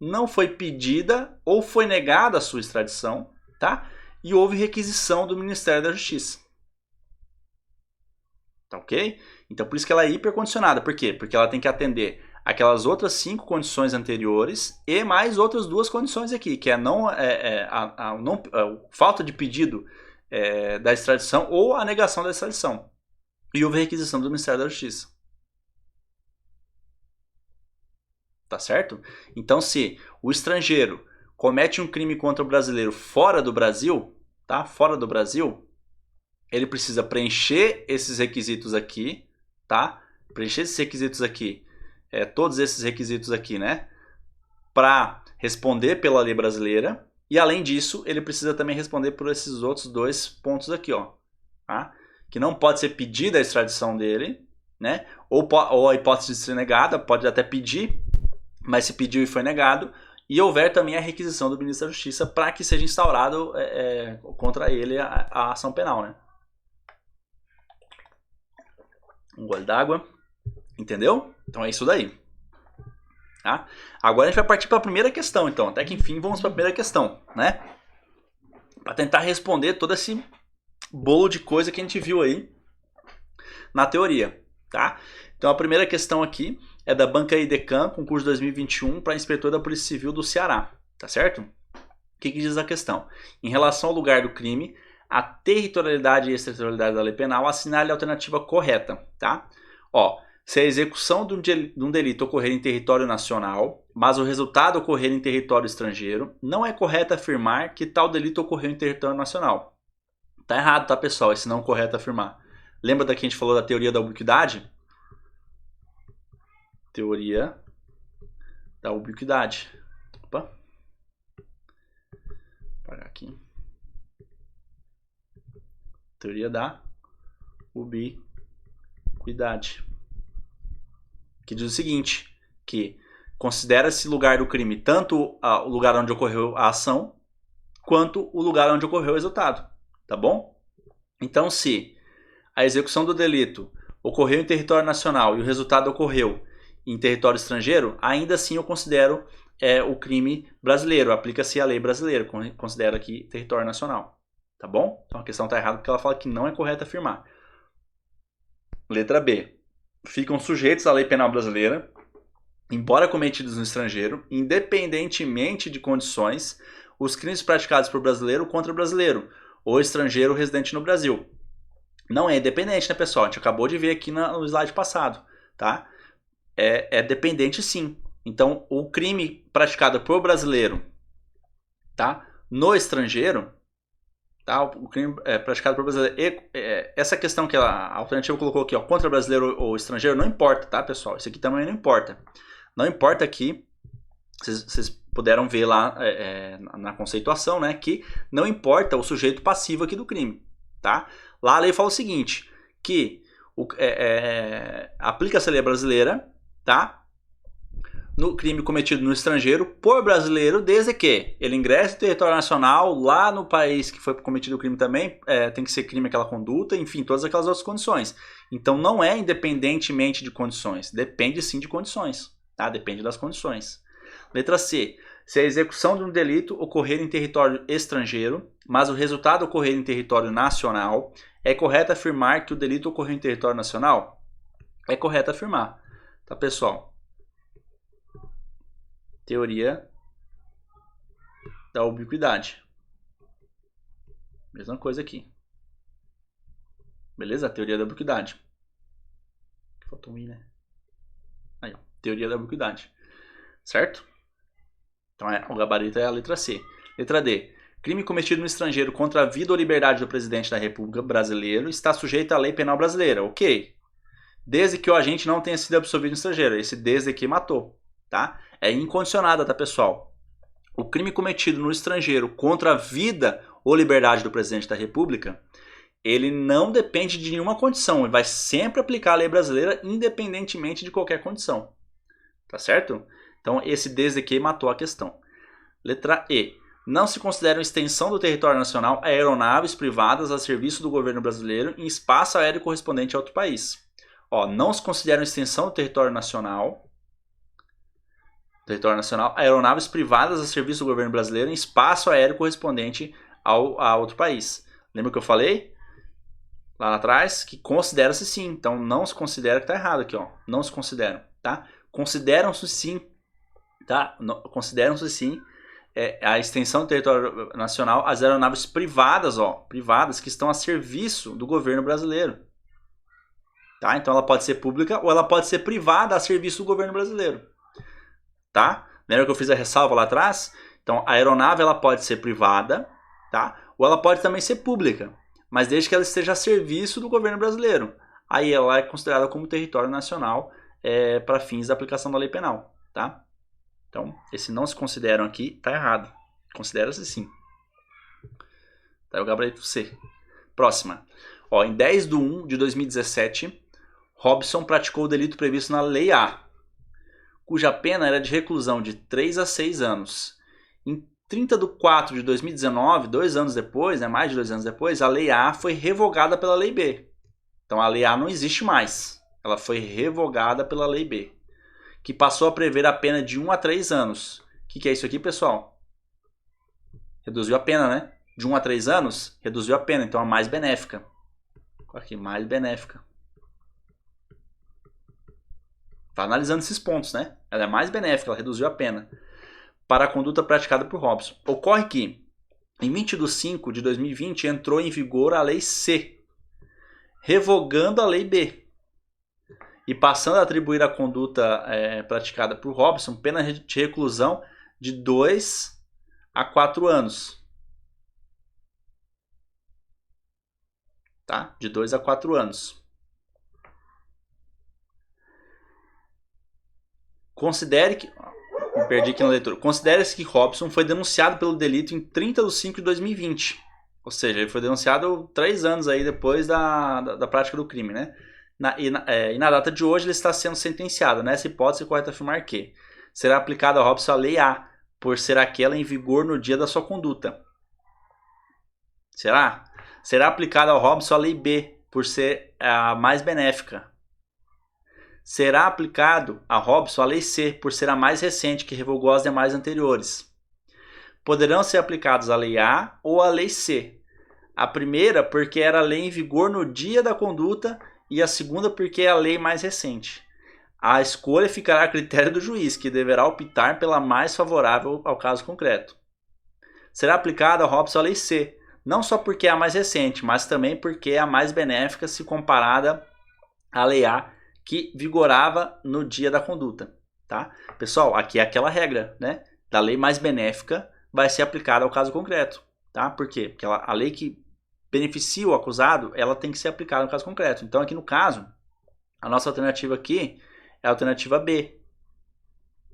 não foi pedida ou foi negada a sua extradição, tá? E houve requisição do Ministério da Justiça. Tá ok? Então por isso que ela é hipercondicionada. Por quê? Porque ela tem que atender aquelas outras 5 condições anteriores e mais outras 2 condições aqui, que é a falta de pedido da extradição ou a negação da extradição. E houve requisição do Ministério da Justiça. Tá certo? Então se o estrangeiro comete um crime contra o brasileiro fora do Brasil, tá? Fora do Brasil, ele precisa preencher esses requisitos aqui, tá? Preencher esses requisitos aqui, todos esses requisitos aqui, né? Para responder pela lei brasileira. E além disso, ele precisa também responder por esses outros 2 pontos aqui, ó. Tá? Que não pode ser pedida a extradição dele, né? Ou a hipótese de ser negada, pode até pedir, mas se pediu e foi negado. E houver também a requisição do Ministro da Justiça para que seja instaurado contra ele a ação penal, né? Um gole d'água. Entendeu? Então é isso daí. Tá? Agora a gente vai partir para a primeira questão, então. Até que enfim vamos para a primeira questão, né? Para tentar responder todo esse bolo de coisa que a gente viu aí na teoria, tá? Então a primeira questão aqui é da Banca IDECAM, concurso 2021 para inspetor da Polícia Civil do Ceará, tá certo? O que diz a questão? Em relação ao lugar do crime, a territorialidade e extraterritorialidade da lei penal, assinale a alternativa correta, tá? Ó, se a execução de um delito ocorrer em território nacional, mas o resultado ocorrer em território estrangeiro, não é correto afirmar que tal delito ocorreu em território nacional. Tá errado, tá, pessoal? Esse não é correto afirmar. Lembra da que a gente falou da teoria da ubiquidade? Teoria da ubiquidade. Opa. Vou apagar aqui. Teoria da ubiquidade. Que diz o seguinte, que considera-se lugar do crime tanto o lugar onde ocorreu a ação, quanto o lugar onde ocorreu o resultado, tá bom? Então, se a execução do delito ocorreu em território nacional e o resultado ocorreu em território estrangeiro, ainda assim eu considero o crime brasileiro, aplica-se a lei brasileira, considero aqui território nacional, tá bom? Então a questão está errada porque ela fala que não é correto afirmar. Letra B. Ficam sujeitos à lei penal brasileira, embora cometidos no estrangeiro, independentemente de condições, os crimes praticados por brasileiro contra brasileiro, ou estrangeiro residente no Brasil. Não é independente, né, pessoal? A gente acabou de ver aqui no slide passado, tá? É dependente, sim. Então, o crime praticado por brasileiro, tá? No estrangeiro, tá? O crime praticado por brasileiro. Essa questão que a alternativa colocou aqui, ó, contra brasileiro ou estrangeiro, não importa, tá, pessoal? Isso aqui também não importa. Não importa aqui, vocês puderam ver lá na conceituação, né, que não importa o sujeito passivo aqui do crime, tá? Lá a lei fala o seguinte, que aplica-se a lei brasileira, tá? No crime cometido no estrangeiro por brasileiro, desde que ele ingresse no território nacional, lá no país que foi cometido o crime também, tem que ser crime aquela conduta, enfim, todas aquelas outras condições. Então não é independentemente de condições, depende sim de condições, tá? Depende das condições. Letra C. Se a execução de um delito ocorrer em território estrangeiro, mas o resultado ocorrer em território nacional, é correto afirmar que o delito ocorreu em território nacional? É correto afirmar, tá, pessoal? Teoria da ubiquidade. Mesma coisa aqui. Beleza? Teoria da ubiquidade. Faltou um i, né? Aí, ó. Teoria da ubiquidade. Certo? Então, o gabarito é a letra C. Letra D. Crime cometido no estrangeiro contra a vida ou liberdade do presidente da República brasileiro está sujeito à lei penal brasileira. Ok. Desde que o agente não tenha sido absolvido no estrangeiro. Esse desde que matou. Tá? É incondicionada, tá, pessoal? O crime cometido no estrangeiro contra a vida ou liberdade do presidente da República, ele não depende de nenhuma condição, ele vai sempre aplicar a lei brasileira independentemente de qualquer condição. Tá certo? Então esse desde que matou a questão. Letra E. Não se consideram extensão do território nacional aeronaves privadas a serviço do governo brasileiro em espaço aéreo correspondente a outro país. Ó, não se consideram extensão do território nacional aeronaves privadas a serviço do governo brasileiro em espaço aéreo correspondente a outro país. Lembra que eu falei lá atrás que considera-se sim. Então não se considera que está errado aqui, ó. Não se consideram, tá? Consideram-se sim, tá? Consideram-se sim a extensão do território nacional as aeronaves privadas, ó, privadas que estão a serviço do governo brasileiro. Tá? Então ela pode ser pública ou ela pode ser privada a serviço do governo brasileiro. Tá? Lembra que eu fiz a ressalva lá atrás? Então a aeronave ela pode ser privada, tá? Ou ela pode também ser pública, mas desde que ela esteja a serviço do governo brasileiro. Aí ela é considerada como território nacional para fins da aplicação da lei penal. Tá? Então, esse não se consideram aqui está errado. Considera-se sim. Tá, o gabarito C. Próxima. Ó, em 10/1/2017, Robson praticou o delito previsto na Lei A, cuja pena era de reclusão de 3 a 6 anos. Em 30/4/2019, 2 anos depois, né, mais de 2 anos depois, a Lei A foi revogada pela Lei B. Então a Lei A não existe mais. Ela foi revogada pela Lei B, que passou a prever a pena de 1 a 3 anos. O que é isso aqui, pessoal? Reduziu a pena, né? De 1 a 3 anos, reduziu a pena. Então é mais benéfica. Aqui, mais benéfica. Está analisando esses pontos, né? Ela é mais benéfica, ela reduziu a pena para a conduta praticada por Robson. Ocorre que, em 20/5/2020, entrou em vigor a Lei C, revogando a Lei B e passando a atribuir à conduta praticada por Robson pena de reclusão de 2 a 4 anos. Tá? De 2 a 4 anos. Considere que... Me perdi aqui na leitura. Considere-se que Robson foi denunciado pelo delito em 30/5/2020. Ou seja, ele foi denunciado 3 anos aí depois da prática do crime, né? E na data de hoje ele está sendo sentenciado. Nessa hipótese, é correto afirmar que será aplicada a Robson a Lei A, por ser aquela em vigor no dia da sua conduta. Será? Será aplicada ao Robson a Lei B, por ser a mais benéfica. Será aplicado a Robson a Lei C, por ser a mais recente, que revogou as demais anteriores. Poderão ser aplicados a Lei A ou a Lei C. A primeira porque era a lei em vigor no dia da conduta e a segunda porque é a lei mais recente. A escolha ficará a critério do juiz, que deverá optar pela mais favorável ao caso concreto. Será aplicada a Robson a Lei C, não só porque é a mais recente, mas também porque é a mais benéfica se comparada à Lei A, que vigorava no dia da conduta. Tá? Pessoal, aqui é aquela regra, né? Da lei mais benéfica vai ser aplicada ao caso concreto. Tá? Por quê? Porque a lei que beneficia o acusado, ela tem que ser aplicada no caso concreto. Então, aqui no caso, a nossa alternativa aqui é a alternativa B.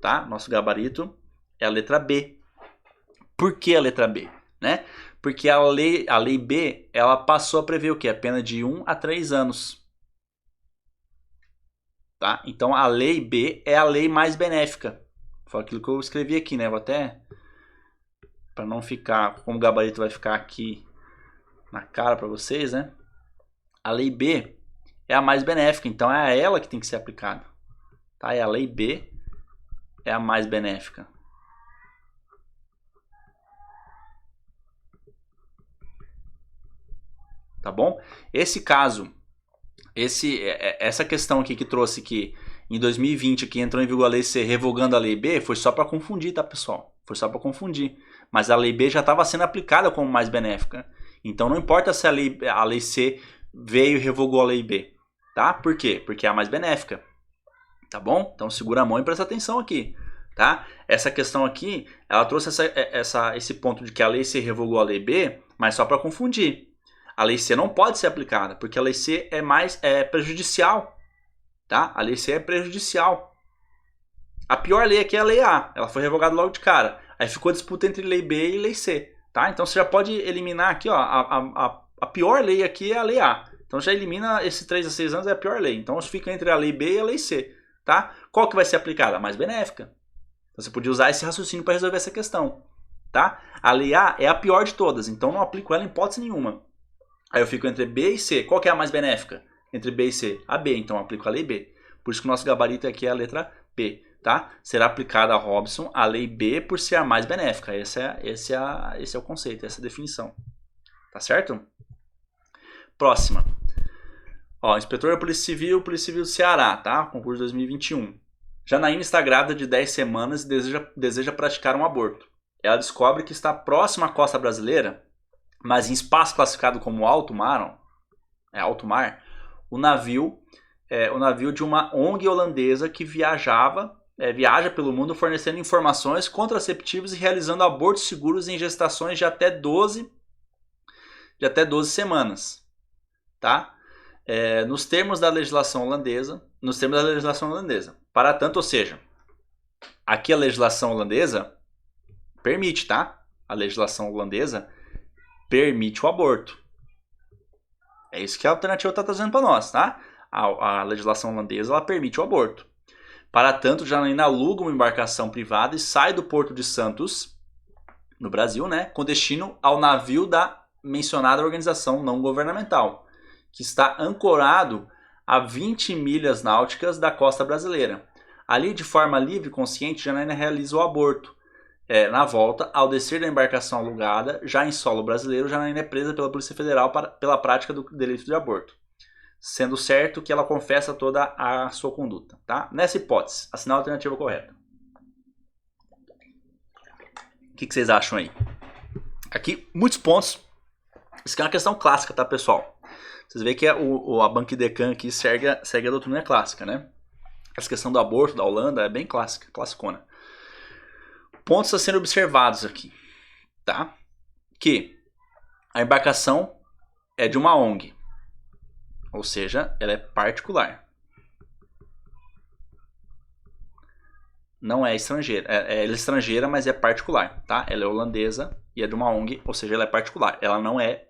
Tá? Nosso gabarito é a letra B. Por que a letra B? Né? Porque a lei B, ela passou a prever o quê? A pena de 1 a 3 anos. Tá? Então a lei B é a lei mais benéfica. Foi aquilo que eu escrevi aqui, né? Vou até, para não ficar, como o gabarito vai ficar aqui na cara para vocês, né? A lei B é a mais benéfica, então é a ela que tem que ser aplicada. Tá? E a lei B é a mais benéfica. Tá bom? Esse caso, essa questão aqui que trouxe que em 2020 que entrou em vigor a lei C revogando a lei B, foi só para confundir, tá, pessoal? Foi só para confundir. Mas a lei B já estava sendo aplicada como mais benéfica. Então não importa se a lei C veio e revogou a lei B. Tá? Por quê? Porque é a mais benéfica. Tá bom? Então segura a mão e presta atenção aqui. Tá? Essa questão aqui, ela trouxe esse ponto de que a lei C revogou a lei B, mas só para confundir. A lei C não pode ser aplicada, porque a lei C é prejudicial. Tá? A lei C é prejudicial. A pior lei aqui é a lei A. Ela foi revogada logo de cara. Aí ficou disputa entre lei B e lei C. Tá? Então você já pode eliminar aqui ó, a pior lei aqui é a lei A. Então já elimina esses 3 a 6 anos, é a pior lei. Então fica entre a lei B e a lei C. Tá? Qual que vai ser aplicada? A mais benéfica. Então, você podia usar esse raciocínio para resolver essa questão. Tá? A lei A é a pior de todas, então não aplico ela em hipótese nenhuma. Aí eu fico entre B e C. Qual que é a mais benéfica? Entre B e C? A B, então eu aplico a lei B. Por isso que o nosso gabarito aqui é a letra B. Tá? Será aplicada a Robson a lei B por ser a mais benéfica. Esse é o conceito, essa é a definição. Tá certo? Próxima. Ó, inspetor da Polícia Civil do Ceará, tá? Concurso 2021. Janaína está grávida de 10 semanas e deseja praticar um aborto. Ela descobre que está próxima à costa brasileira, mas em espaço classificado como alto mar, o navio de uma ONG holandesa que viaja pelo mundo fornecendo informações contraceptivas e realizando abortos seguros em gestações de até 12 semanas, tá? Nos termos da legislação holandesa. Para tanto, ou seja, aqui a legislação holandesa permite, tá? A legislação holandesa permite o aborto. É isso que a alternativa está trazendo para nós, tá? A legislação holandesa ela permite o aborto. Para tanto, Janaína aluga uma embarcação privada e sai do Porto de Santos, no Brasil, né? Com destino ao navio da mencionada organização não governamental, que está ancorado a 20 milhas náuticas da costa brasileira. Ali, de forma livre e consciente, Janaína realiza o aborto. Na volta, ao descer da embarcação alugada, já em solo brasileiro, Janaína é presa pela Polícia Federal pela prática do delito de aborto, sendo certo que ela confessa toda a sua conduta. Tá? Nessa hipótese, assinar a alternativa correta. O que vocês acham aí? Aqui, muitos pontos. Isso aqui é uma questão clássica, tá, pessoal? Vocês veem que a Banquidecan aqui segue a doutrina clássica, né? Essa questão do aborto da Holanda é bem clássica, classicona. Pontos a serem observados aqui, tá? Que a embarcação é de uma ONG, ou seja, ela é particular. Não é estrangeira. Ela é estrangeira, mas é particular, tá? Ela é holandesa e é de uma ONG, ou seja, ela é particular. Ela não é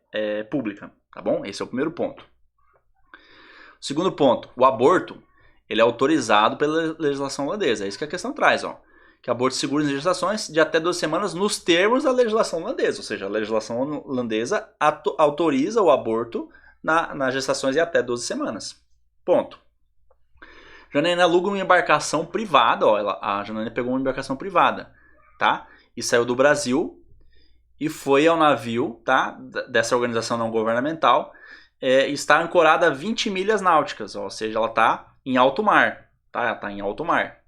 pública, tá bom? Esse é o primeiro ponto. O segundo ponto, o aborto, ele é autorizado pela legislação holandesa. É isso que a questão traz, ó. Que abortos seguros em gestações de até 12 semanas nos termos da legislação holandesa. Ou seja, a legislação holandesa autoriza o aborto nas gestações de até 12 semanas. Ponto. Janaína aluga uma embarcação privada. Ó, a Janaína pegou uma embarcação privada, tá? E saiu do Brasil e foi ao navio, tá? Dessa organização não governamental. Está ancorada a 20 milhas náuticas. Ó, ou seja, ela está em alto mar. Tá? Ela está em alto mar.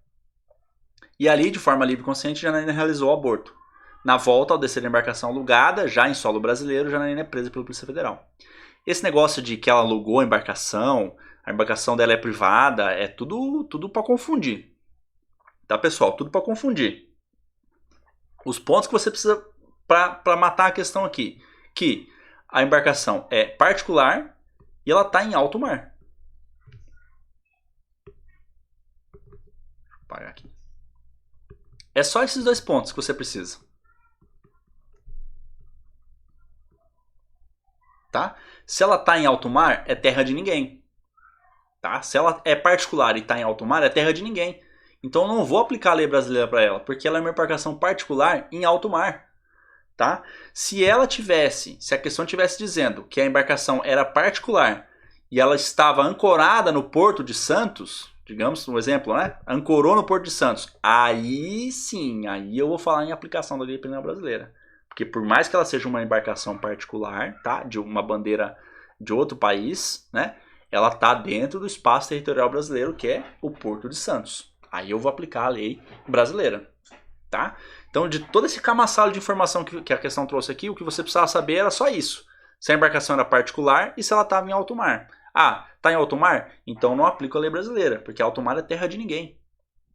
E ali, de forma livre e consciente, Janaína realizou o aborto. Na volta, ao descer da embarcação alugada, já em solo brasileiro, Janaína é presa pela Polícia Federal. Esse negócio de que ela alugou a embarcação dela é privada, é tudo para confundir. Tá, pessoal? Tudo para confundir. Os pontos que você precisa para matar a questão aqui. Que a embarcação é particular e ela está em alto mar. Deixa eu apagar aqui. É só esses dois pontos que você precisa. Tá? Se ela está em alto mar, é terra de ninguém. Tá? Se ela é particular e está em alto mar, é terra de ninguém. Então eu não vou aplicar a lei brasileira para ela, porque ela é uma embarcação particular em alto mar. Tá? Se a questão tivesse dizendo que a embarcação era particular e ela estava ancorada no Porto de Santos, digamos, um exemplo, né? Ancorou no Porto de Santos. Aí sim, aí eu vou falar em aplicação da lei penal brasileira. Porque por mais que ela seja uma embarcação particular, tá? De uma bandeira de outro país, né? Ela tá dentro do espaço territorial brasileiro, que é o Porto de Santos. Aí eu vou aplicar a lei brasileira, tá? Então, de todo esse camaçalho de informação que a questão trouxe aqui, o que você precisava saber era só isso. Se a embarcação era particular e se ela estava em alto mar. Ah, tá em alto mar? Então não aplico a lei brasileira, porque alto mar é terra de ninguém.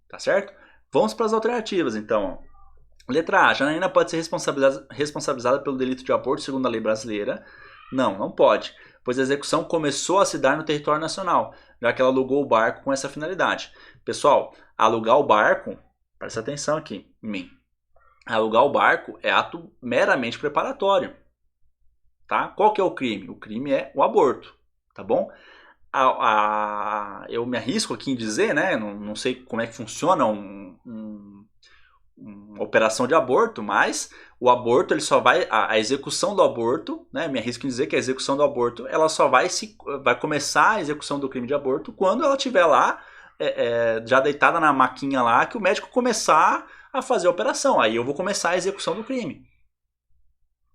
Tá certo? Vamos para as alternativas, então. Letra A. Janaína pode ser responsabilizada pelo delito de aborto segundo a lei brasileira. Não pode, pois a execução começou a se dar no território nacional, já que ela alugou o barco com essa finalidade. Pessoal, alugar o barco, presta atenção aqui em mim. Alugar o barco é ato meramente preparatório. tá? Qual que é o crime? O crime é o aborto, tá bom? Eu me arrisco aqui em dizer, né? Não sei como é que funciona uma operação de aborto, mas o aborto, ele só vai, a execução do aborto, né? Me arrisco em dizer que a execução do aborto, ela só vai começar a execução do crime de aborto quando ela estiver lá, já deitada na maquinha lá, que o médico começar a fazer a operação. Aí eu vou começar a execução do crime,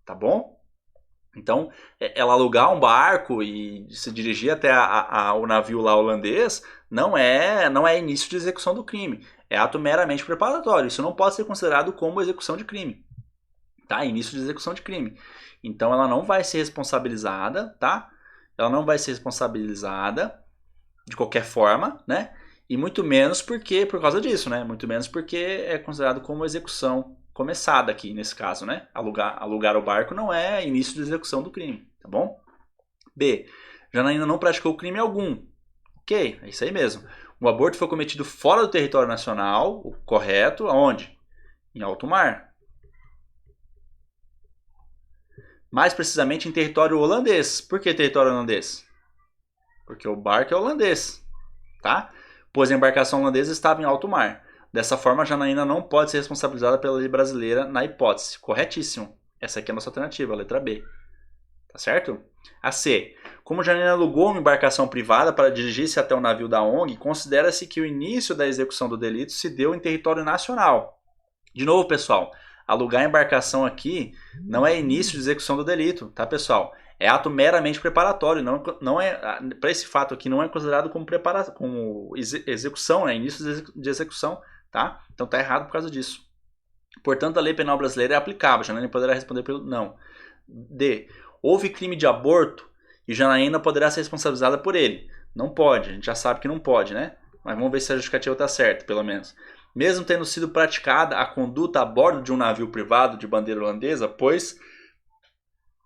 tá bom? Então, ela alugar um barco e se dirigir até o navio lá holandês não é início de execução do crime. É ato meramente preparatório. Isso não pode ser considerado como execução de crime. Tá? Início de execução de crime. Então, ela não vai ser responsabilizada, tá? Ela não vai ser responsabilizada de qualquer forma, né? E muito menos por causa disso, né? Muito menos porque é considerado como execução começada aqui, nesse caso, né? Alugar o barco não é início de execução do crime, tá bom? B. Janaína não praticou crime algum. Ok, é isso aí mesmo. O aborto foi cometido fora do território nacional, o correto, aonde? Em alto mar. Mais precisamente em território holandês. Por que território holandês? Porque o barco é holandês, tá? Pois a embarcação holandesa estava em alto mar. Dessa forma, a Janaína não pode ser responsabilizada pela lei brasileira na hipótese. Corretíssimo. Essa aqui é a nossa alternativa, a letra B. Tá certo? A C. Como Janaína alugou uma embarcação privada para dirigir-se até o navio da ONG, considera-se que o início da execução do delito se deu em território nacional. De novo, pessoal, alugar embarcação aqui não é início de execução do delito, tá, pessoal? É ato meramente preparatório, não é, para esse fato aqui não é considerado como execução, né? Início de execução, tá? Então tá errado por causa disso. Portanto, a lei penal brasileira é aplicável. Janaína poderá responder pelo não. D. Houve crime de aborto e Janaína poderá ser responsabilizada por ele. Não pode, a gente já sabe que não pode, né? Mas vamos ver se a justificativa está certa, pelo menos. Mesmo tendo sido praticada a conduta a bordo de um navio privado de bandeira holandesa, pois,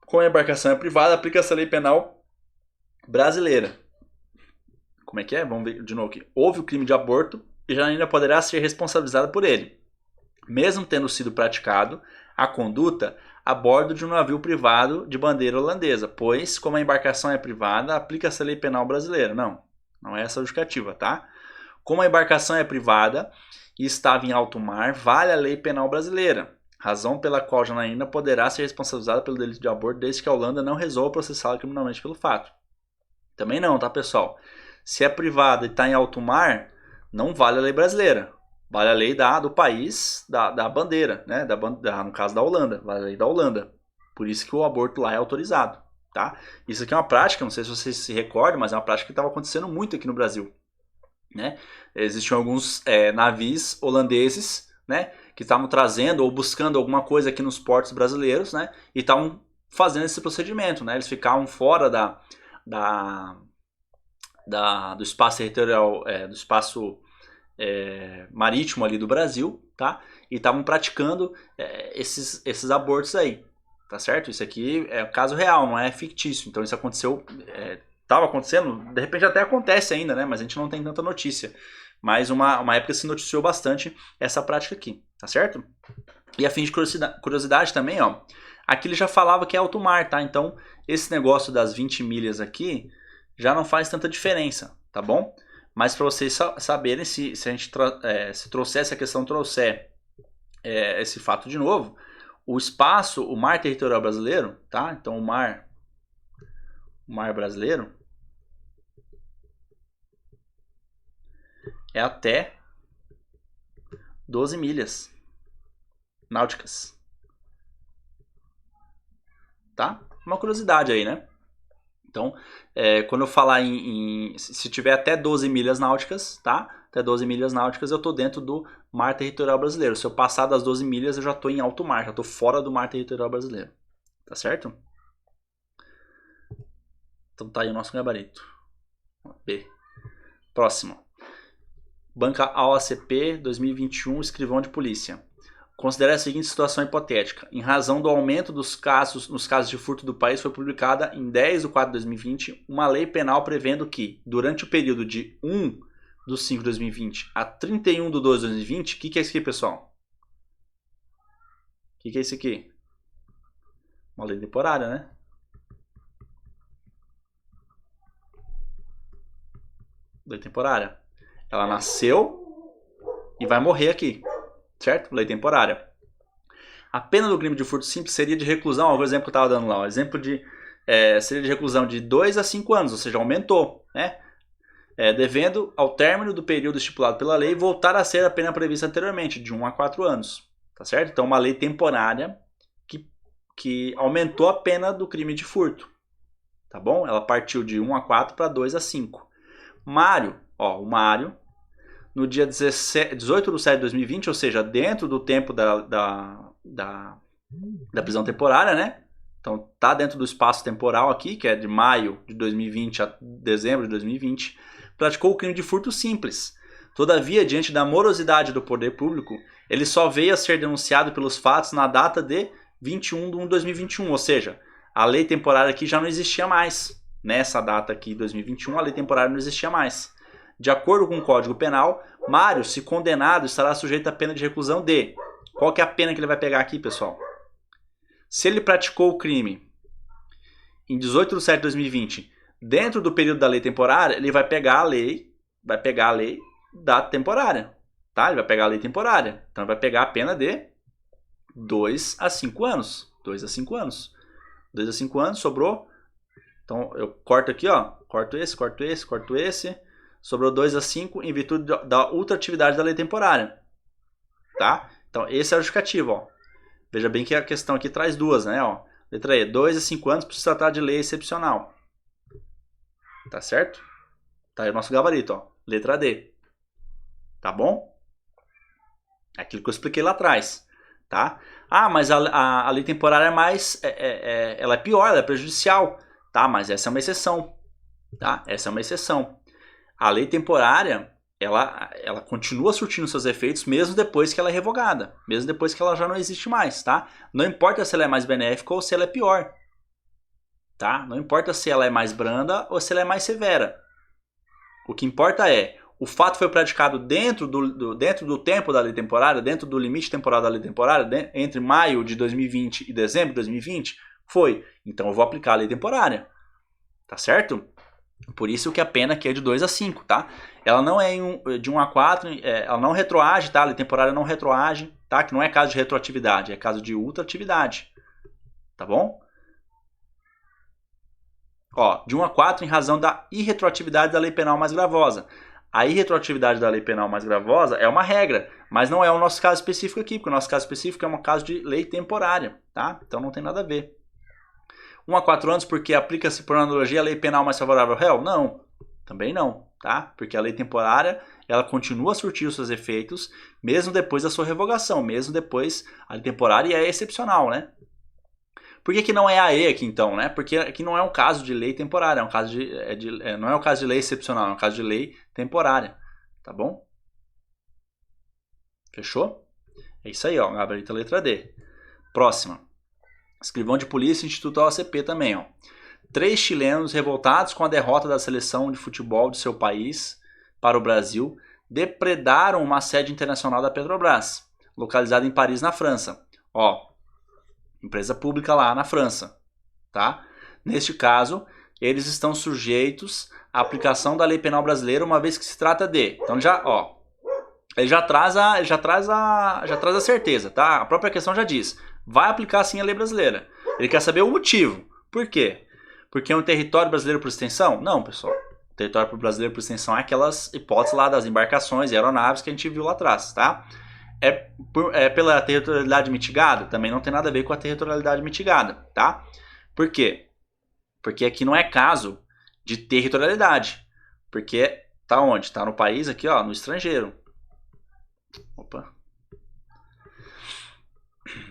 como a embarcação é privada, aplica-se a lei penal brasileira. Como é que é? Vamos ver de novo aqui. Houve o crime de aborto e Janaína poderá ser responsabilizada por ele, mesmo tendo sido praticado a conduta a bordo de um navio privado de bandeira holandesa, pois, como a embarcação é privada, aplica-se a lei penal brasileira. Não é essa a justificativa, tá? Como a embarcação é privada e estava em alto mar, vale a lei penal brasileira, razão pela qual Janaína poderá ser responsabilizada pelo delito de aborto desde que a Holanda não resolva processá-la criminalmente pelo fato. Também não, tá, pessoal? Se é privada e está em alto mar, não vale a lei brasileira. Vale a lei do país, da bandeira, né? No caso da Holanda, vale a lei da Holanda. Por isso que o aborto lá é autorizado, tá? Isso aqui é uma prática, não sei se vocês se recordam, mas é uma prática que estava acontecendo muito aqui no Brasil, né? Existiam alguns navios holandeses, né? Que estavam trazendo ou buscando alguma coisa aqui nos portos brasileiros, né? E estavam fazendo esse procedimento, né? Eles ficavam fora do espaço territorial, do espaço marítimo ali do Brasil, tá? E estavam praticando esses abortos aí, tá certo? Isso aqui é caso real, não é fictício. Então isso aconteceu, estava acontecendo, de repente até acontece ainda, né? Mas a gente não tem tanta notícia. Mas uma época se noticiou bastante essa prática aqui, tá certo? E a fim de curiosidade também, ó, aqui ele já falava que é alto mar, tá? Então esse negócio das 20 milhas aqui já não faz tanta diferença, tá bom? Mas para vocês saberem, se a gente se trouxer essa questão, esse fato de novo, o mar territorial brasileiro, tá? Então o mar brasileiro é até 12 milhas náuticas, tá? Uma curiosidade aí, né? Então, quando eu falar se tiver até 12 milhas náuticas, tá? Até 12 milhas náuticas eu estou dentro do mar territorial brasileiro. Se eu passar das 12 milhas, eu já estou em alto mar, já estou fora do mar territorial brasileiro. Tá certo? Então tá aí o nosso gabarito. B. Próximo. Banca OACP 2021, escrivão de polícia. Considere a seguinte situação hipotética. Em razão do aumento nos casos de furto do país, foi publicada em 10 de 4 de 2020 uma lei penal prevendo que, durante o período de 1/5/2020 a 31/12/2020, o que é isso aqui, pessoal? O que é isso aqui? Uma lei temporária, né? Lei temporária. Ela nasceu e vai morrer aqui, certo? Lei temporária. A pena do crime de furto simples seria de reclusão, ó, o exemplo que eu estava dando lá, o exemplo seria de reclusão de 2 a 5 anos, ou seja, aumentou, né? Devendo, ao término do período estipulado pela lei, voltar a ser a pena prevista anteriormente, de 1 a 4 anos, tá certo? Então, uma lei temporária que aumentou a pena do crime de furto, tá bom? Ela partiu de 1 a 4 para 2 a 5. Mário, o Mário, no dia 18 de setembro de 2020, ou seja, dentro do tempo da prisão temporária, né? Então, tá dentro do espaço temporal aqui, que é de maio de 2020 a dezembro de 2020, praticou o crime de furto simples. Todavia, diante da morosidade do poder público, ele só veio a ser denunciado pelos fatos na data de 21 de 1 de 2021, ou seja, a lei temporária aqui já não existia mais. Nessa data aqui, 2021, a lei temporária não existia mais. De acordo com o Código Penal, Mário, se condenado, estará sujeito à pena de reclusão de... Qual que é a pena que ele vai pegar aqui, pessoal? Se ele praticou o crime em 18 de setembro de 2020, dentro do período da lei temporária, ele vai pegar a lei da temporária, tá? Ele vai pegar a lei temporária. Então, ele vai pegar a pena de 2 a 5 anos. 2 a 5 anos. 2 a 5 anos, sobrou. Então, eu corto aqui, ó. Corto esse. Sobrou 2 a 5 em virtude da ultratividade da lei temporária. Tá? Então, esse é o justificativo, ó. Veja bem que a questão aqui traz duas, né? Ó. Letra E, 2 a 5 anos para se tratar de lei excepcional. Tá certo? Tá aí o nosso gabarito, ó. Letra D. Tá bom? É aquilo que eu expliquei lá atrás. Tá? Ah, mas a lei temporária é mais... ela é pior, ela é prejudicial. Tá? Mas essa é uma exceção. Tá? Essa é uma exceção. A lei temporária, ela continua surtindo seus efeitos mesmo depois que ela é revogada. Mesmo depois que ela já não existe mais, tá? Não importa se ela é mais benéfica ou se ela é pior. Tá? Não importa se ela é mais branda ou se ela é mais severa. O que importa é, o fato foi praticado dentro do tempo da lei temporária, dentro do limite temporal da lei temporária, entre maio de 2020 e dezembro de 2020? Foi. Então eu vou aplicar a lei temporária. Tá certo? Por isso que a pena aqui é de 2 a 5, tá? Ela não é de 1 a 4, ela não retroage, tá? A lei temporária não retroage, tá? Que não é caso de retroatividade, é caso de ultratividade. Tá bom? Ó, de 1 a 4 em razão da irretroatividade da lei penal mais gravosa. A irretroatividade da lei penal mais gravosa é uma regra, mas não é o nosso caso específico aqui, porque o nosso caso específico é um caso de lei temporária, tá? Então não tem nada a ver. 1 a 4 anos porque aplica-se por analogia a lei penal mais favorável ao réu? Não, também não, tá? Porque a lei temporária, ela continua a surtir os seus efeitos, mesmo depois da sua revogação, mesmo depois a lei temporária é excepcional, né? Por que não é AE aqui então, né? Porque aqui não é um caso de lei temporária, é um caso não é um caso de lei excepcional, é um caso de lei temporária, tá bom? Fechou? É isso aí, ó, gabarito letra D. Próxima. Escrivão de polícia, Instituto OACP também, ó. 3 chilenos revoltados com a derrota da seleção de futebol de seu país para o Brasil depredaram uma sede internacional da Petrobras, localizada em Paris, na França. Ó, empresa pública lá na França, tá? Neste caso, eles estão sujeitos à aplicação da lei penal brasileira, uma vez que se trata de... Então ele já traz a certeza, tá? A própria questão já diz. Vai aplicar sim a lei brasileira. Ele quer saber o motivo. Por quê? Porque é um território brasileiro por extensão? Não, pessoal. O território brasileiro por extensão é aquelas hipóteses lá das embarcações e aeronaves que a gente viu lá atrás, tá? É pela territorialidade mitigada? Também não tem nada a ver com a territorialidade mitigada, tá? Por quê? Porque aqui não é caso de territorialidade. Porque tá onde? Tá no país aqui, ó, no estrangeiro. Opa.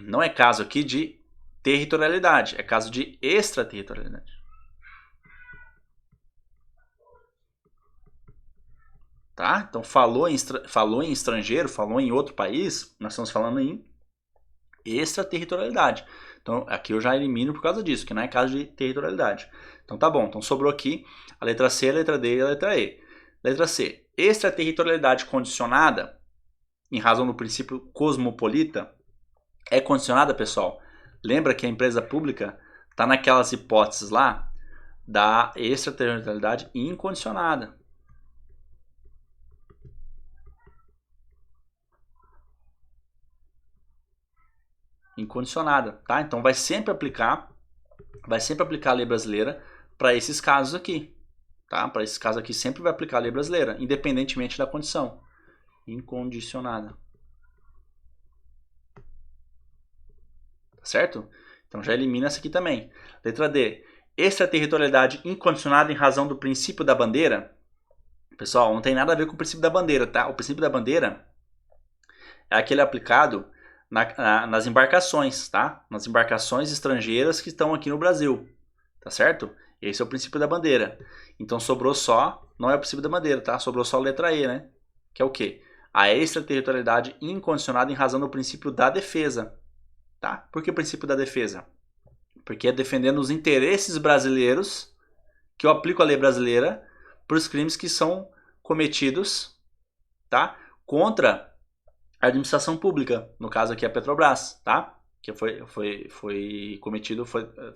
Não é caso aqui de territorialidade, é caso de extraterritorialidade. Tá? Então, falou em estrangeiro, falou em outro país, nós estamos falando em extraterritorialidade. Então, aqui eu já elimino por causa disso, que não é caso de territorialidade. Então, tá bom. Então, sobrou aqui a letra C, a letra D e a letra E. Letra C. Extraterritorialidade condicionada, em razão do princípio cosmopolita, é condicionada, pessoal? Lembra que a empresa pública está naquelas hipóteses lá da extraterritorialidade incondicionada. incondicionada, tá? Então vai sempre aplicar a lei brasileira para esses casos aqui, tá? Para esses casos aqui sempre vai aplicar a lei brasileira, independentemente da condição. Incondicionada. Tá certo? Então já elimina essa aqui também. Letra D. Extraterritorialidade incondicionada em razão do princípio da bandeira. Pessoal, não tem nada a ver com o princípio da bandeira, tá? O princípio da bandeira é aquele aplicado nas embarcações, tá? Nas embarcações estrangeiras que estão aqui no Brasil, tá certo? Esse é o princípio da bandeira. Então sobrou só, não é o princípio da bandeira, tá? Sobrou só a letra E, né? Que é o quê? A extraterritorialidade incondicionada em razão do princípio da defesa, tá? Por que o princípio da defesa? Porque é defendendo os interesses brasileiros que eu aplico a lei brasileira para os crimes que são cometidos, tá? Contra a administração pública, no caso aqui a Petrobras, tá? Que foi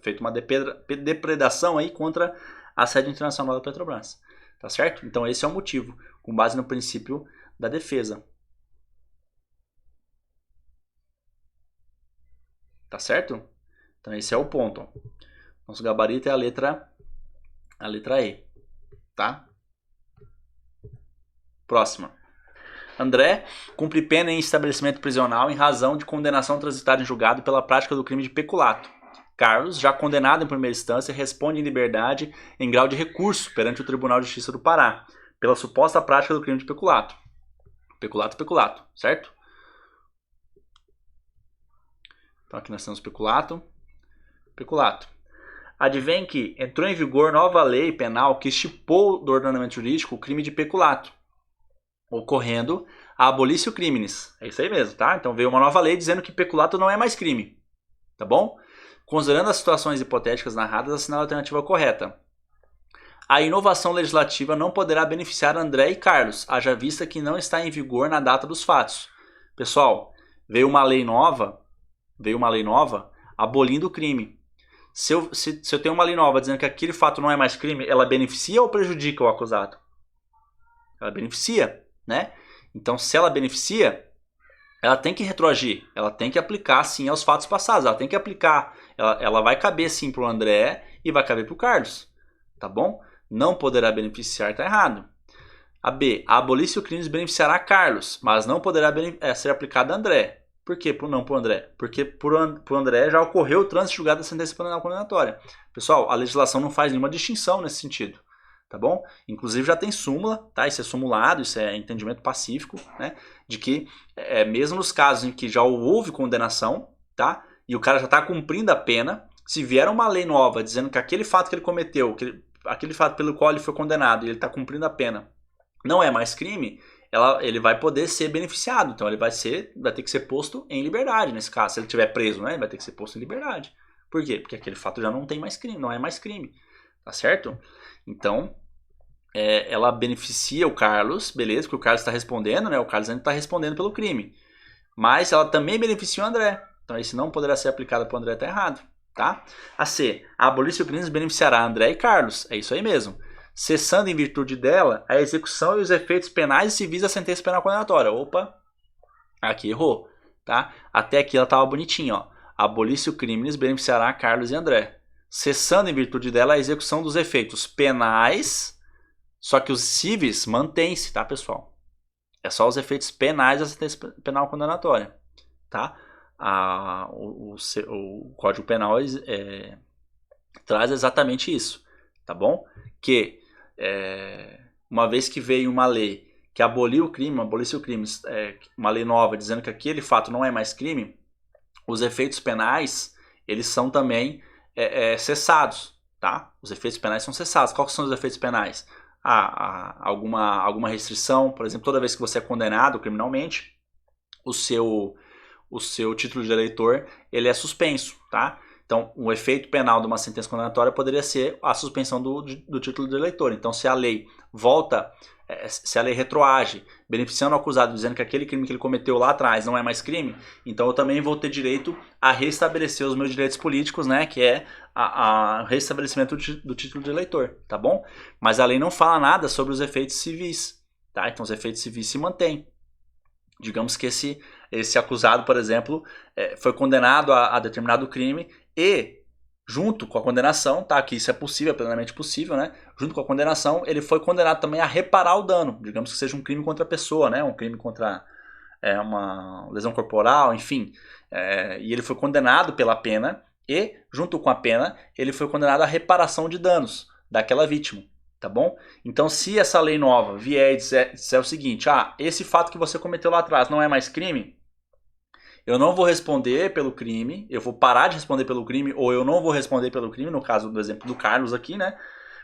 feita uma depredação aí contra a sede internacional da Petrobras, tá certo? Então esse é o motivo, com base no princípio da defesa. Tá certo? Então esse é o ponto. Nosso gabarito é a letra E, tá? Próxima. André cumpre pena em estabelecimento prisional em razão de condenação transitada em julgado pela prática do crime de peculato. Carlos, já condenado em primeira instância, responde em liberdade em grau de recurso perante o Tribunal de Justiça do Pará, pela suposta prática do crime de peculato. Peculato, certo? Então aqui nós temos peculato. Advém que entrou em vigor nova lei penal que estipou do ordenamento jurídico o crime de peculato, ocorrendo a abolício criminis. É isso aí mesmo, tá? Então veio uma nova lei dizendo que peculato não é mais crime, tá bom? Considerando as situações hipotéticas narradas, assinala a alternativa correta. A inovação legislativa não poderá beneficiar André e Carlos, haja vista que não está em vigor na data dos fatos. Pessoal, veio uma lei nova abolindo o crime. Se eu tenho uma lei nova dizendo que aquele fato não é mais crime, ela beneficia ou prejudica o acusado? Ela beneficia, né? Então, se ela beneficia, ela tem que retroagir, ela tem que aplicar sim aos fatos passados, ela tem que aplicar, ela vai caber sim para o André e vai caber para o Carlos, tá bom? Não poderá beneficiar, tá errado. A B, a abolício crimes beneficiará Carlos, mas não poderá ser aplicada a André. Por que não para o André? Porque para o André já ocorreu o trânsito julgado da sentença penal condenatória. Pessoal, a legislação não faz nenhuma distinção nesse sentido, tá bom? Inclusive já tem súmula, tá? Isso é sumulado, isso é entendimento pacífico, né? De que mesmo nos casos em que já houve condenação, tá? E o cara já está cumprindo a pena, se vier uma lei nova dizendo que aquele fato que ele cometeu, aquele fato pelo qual ele foi condenado e ele está cumprindo a pena, não é mais crime, ele vai poder ser beneficiado. Então ele vai ter que ser posto em liberdade nesse caso. Se ele estiver preso, né, ele vai ter que ser posto em liberdade. Por quê? Porque aquele fato já não tem mais crime, não é mais crime. Tá certo? Então, ela beneficia o Carlos, beleza, porque o Carlos está respondendo, né? O Carlos ainda está respondendo pelo crime. Mas ela também beneficia o André. Então esse não poderá ser aplicado para o André, tá errado. Tá? A C. A abolício crimes beneficiará André e Carlos. É isso aí mesmo. Cessando em virtude dela a execução e os efeitos penais e civis da sentença penal condenatória. Opa, aqui errou, tá? Até aqui ela estava bonitinha, ó. Abolício crimes beneficiará Carlos e André. Cessando em virtude dela a execução dos efeitos penais, só que os civis mantém-se, tá, pessoal? É só os efeitos penais da sentença penal condenatória, tá? O Código Penal traz exatamente isso, tá bom? Que uma vez que veio uma lei que aboliu o crime, uma lei nova dizendo que aquele fato não é mais crime, os efeitos penais, eles são também cessados, tá? Os efeitos penais são cessados. Quais são os efeitos penais? Alguma restrição, por exemplo, toda vez que você é condenado criminalmente, o seu título de eleitor, ele é suspenso, tá? Então, o efeito penal de uma sentença condenatória poderia ser a suspensão do título de eleitor. Então, se a lei se a lei retroage, beneficiando o acusado, dizendo que aquele crime que ele cometeu lá atrás não é mais crime, então eu também vou ter direito a restabelecer os meus direitos políticos, né? Que é a restabelecimento do título de eleitor, tá bom? Mas a lei não fala nada sobre os efeitos civis, tá? Então, os efeitos civis se mantêm. Digamos que esse acusado, por exemplo, foi condenado a determinado crime e, junto com a condenação, tá? Que isso é possível, é plenamente possível, né? Junto com a condenação, ele foi condenado também a reparar o dano. Digamos que seja um crime contra a pessoa, né? Um crime contra uma lesão corporal, enfim. E ele foi condenado pela pena e, junto com a pena, ele foi condenado à reparação de danos daquela vítima. Tá bom? Então, se essa lei nova vier e disser o seguinte, esse fato que você cometeu lá atrás não é mais crime, eu não vou responder pelo crime, eu vou parar de responder pelo crime, ou eu não vou responder pelo crime, no caso do exemplo do Carlos aqui, né?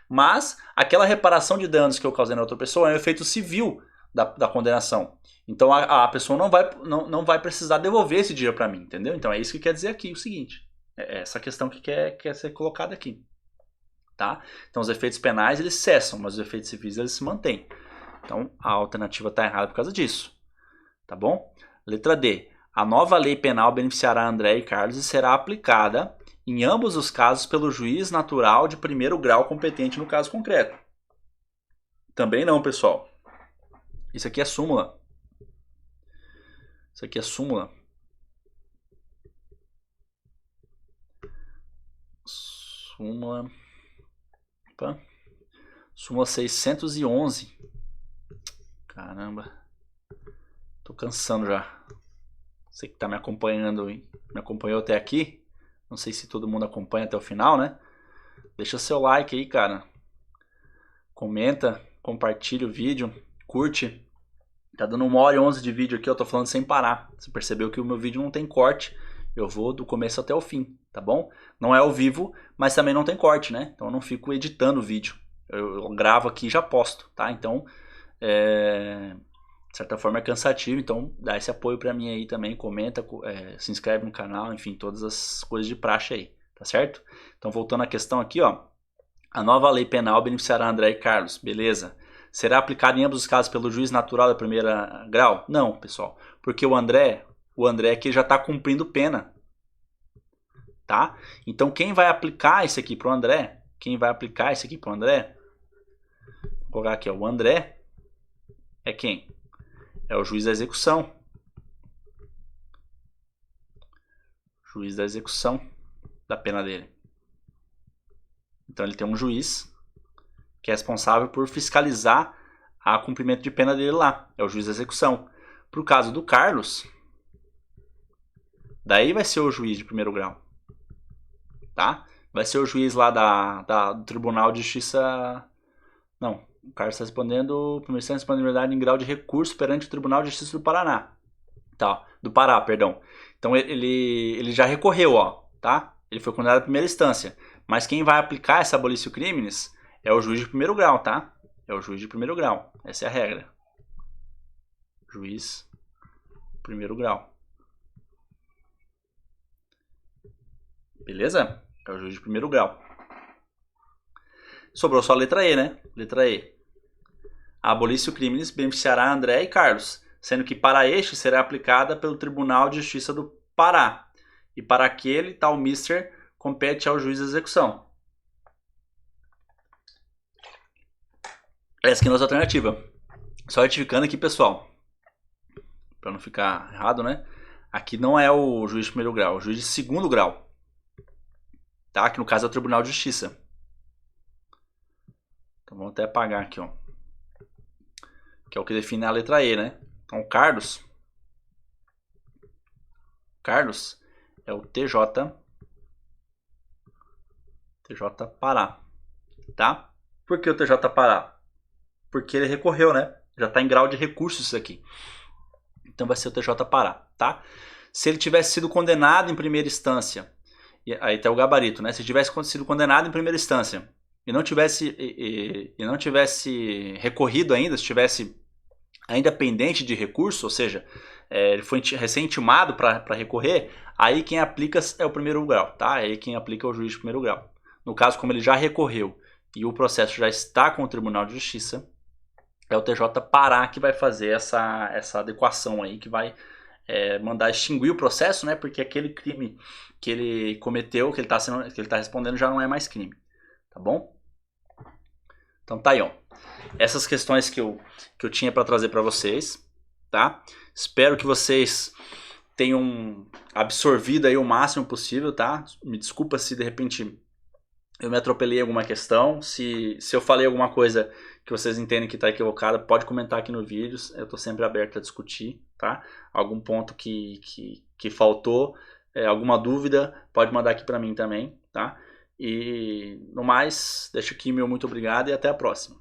Mas aquela reparação de danos que eu causei na outra pessoa é um efeito civil da condenação. Então a pessoa não vai precisar devolver esse dinheiro para mim, entendeu? Então é isso que quer dizer aqui o seguinte. É essa questão que quer ser colocada aqui. Tá? Então os efeitos penais eles cessam, mas os efeitos civis eles se mantêm. Então a alternativa está errada por causa disso. Tá bom? Letra D. A nova lei penal beneficiará André e Carlos e será aplicada em ambos os casos pelo juiz natural de primeiro grau competente no caso concreto. Também não, pessoal. Isso aqui é súmula. Isso aqui é súmula. Súmula. Opa. Súmula 611. Caramba. Tô cansando já. Você que tá me acompanhando, me acompanhou até aqui. Não sei se todo mundo acompanha até o final, né? Deixa seu like aí, cara. Comenta, compartilha o vídeo, curte. Tá dando 1h11 de vídeo aqui, eu tô falando sem parar. Você percebeu que o meu vídeo não tem corte. Eu vou do começo até o fim, tá bom? Não é ao vivo, mas também não tem corte, né? Então eu não fico editando o vídeo. Eu gravo aqui e já posto, tá? Então, de certa forma é cansativo, então dá esse apoio pra mim aí também, comenta, se inscreve no canal, enfim, todas as coisas de praxe aí, tá certo? Então voltando à questão aqui, ó, a nova lei penal beneficiará André e Carlos, beleza? Será aplicada em ambos os casos pelo juiz natural da primeira grau? Não, pessoal, porque o André aqui já está cumprindo pena, tá? Então quem vai aplicar isso aqui pro André? Vou colocar aqui, ó, o André é quem? É o juiz da execução. Juiz da execução da pena dele. Então ele tem um juiz que é responsável por fiscalizar o cumprimento de pena dele lá. É o juiz da execução. Pro caso do Carlos, daí vai ser o juiz de primeiro grau. Tá? Vai ser o juiz lá do Tribunal de Justiça. Não, o Carlos está respondendo primeira instância de disponibilidade em grau de recurso perante o Tribunal de Justiça do Paraná. Tá, do Pará, perdão. Então ele já recorreu, ó, tá? Ele foi condenado à primeira instância. Mas quem vai aplicar essa abolício crimes é o juiz de primeiro grau, tá? É o juiz de primeiro grau. Essa é a regra. Juiz primeiro grau. Beleza? É o juiz de primeiro grau. Sobrou só a letra E, né? Letra E. A abolício crimes beneficiará André e Carlos, sendo que para este será aplicada pelo Tribunal de Justiça do Pará. E para aquele, tal mister compete ao juiz da execução. Essa aqui é a nossa alternativa. Só retificando aqui, pessoal, para não ficar errado, né? Aqui não é o juiz de primeiro grau, é o juiz de segundo grau. Tá? Que no caso é o Tribunal de Justiça. Então vamos até apagar aqui, ó. Que é o que define a letra E, né? Então o Carlos é o TJ Pará, tá? Por que o TJ Pará? Porque ele recorreu, né? Já está em grau de recurso isso aqui. Então vai ser o TJ Pará, tá? Se ele tivesse sido condenado em primeira instância, e aí tá o gabarito, né? Se tivesse sido condenado em primeira instância e não tivesse recorrido ainda, se tivesse ainda pendente de recurso, ou seja, ele foi recém-intimado para recorrer, aí quem aplica é o primeiro grau, tá? Aí quem aplica é o juiz de primeiro grau. No caso, como ele já recorreu e o processo já está com o Tribunal de Justiça, é o TJ Pará que vai fazer essa adequação aí, que vai mandar extinguir o processo, né? Porque aquele crime que ele cometeu, que ele tá respondendo, já não é mais crime, tá bom? Então tá aí, ó. Essas questões que eu tinha para trazer para vocês. tá? Espero que vocês tenham absorvido aí o máximo possível, tá? Me desculpa se de repente eu me atropelei em alguma questão. Se eu falei alguma coisa que vocês entendem que está equivocada, pode comentar aqui no vídeo. Eu estou sempre aberto a discutir, tá? Algum ponto que faltou, alguma dúvida, pode mandar aqui para mim também, tá? E no mais, deixo aqui meu muito obrigado e até a próxima.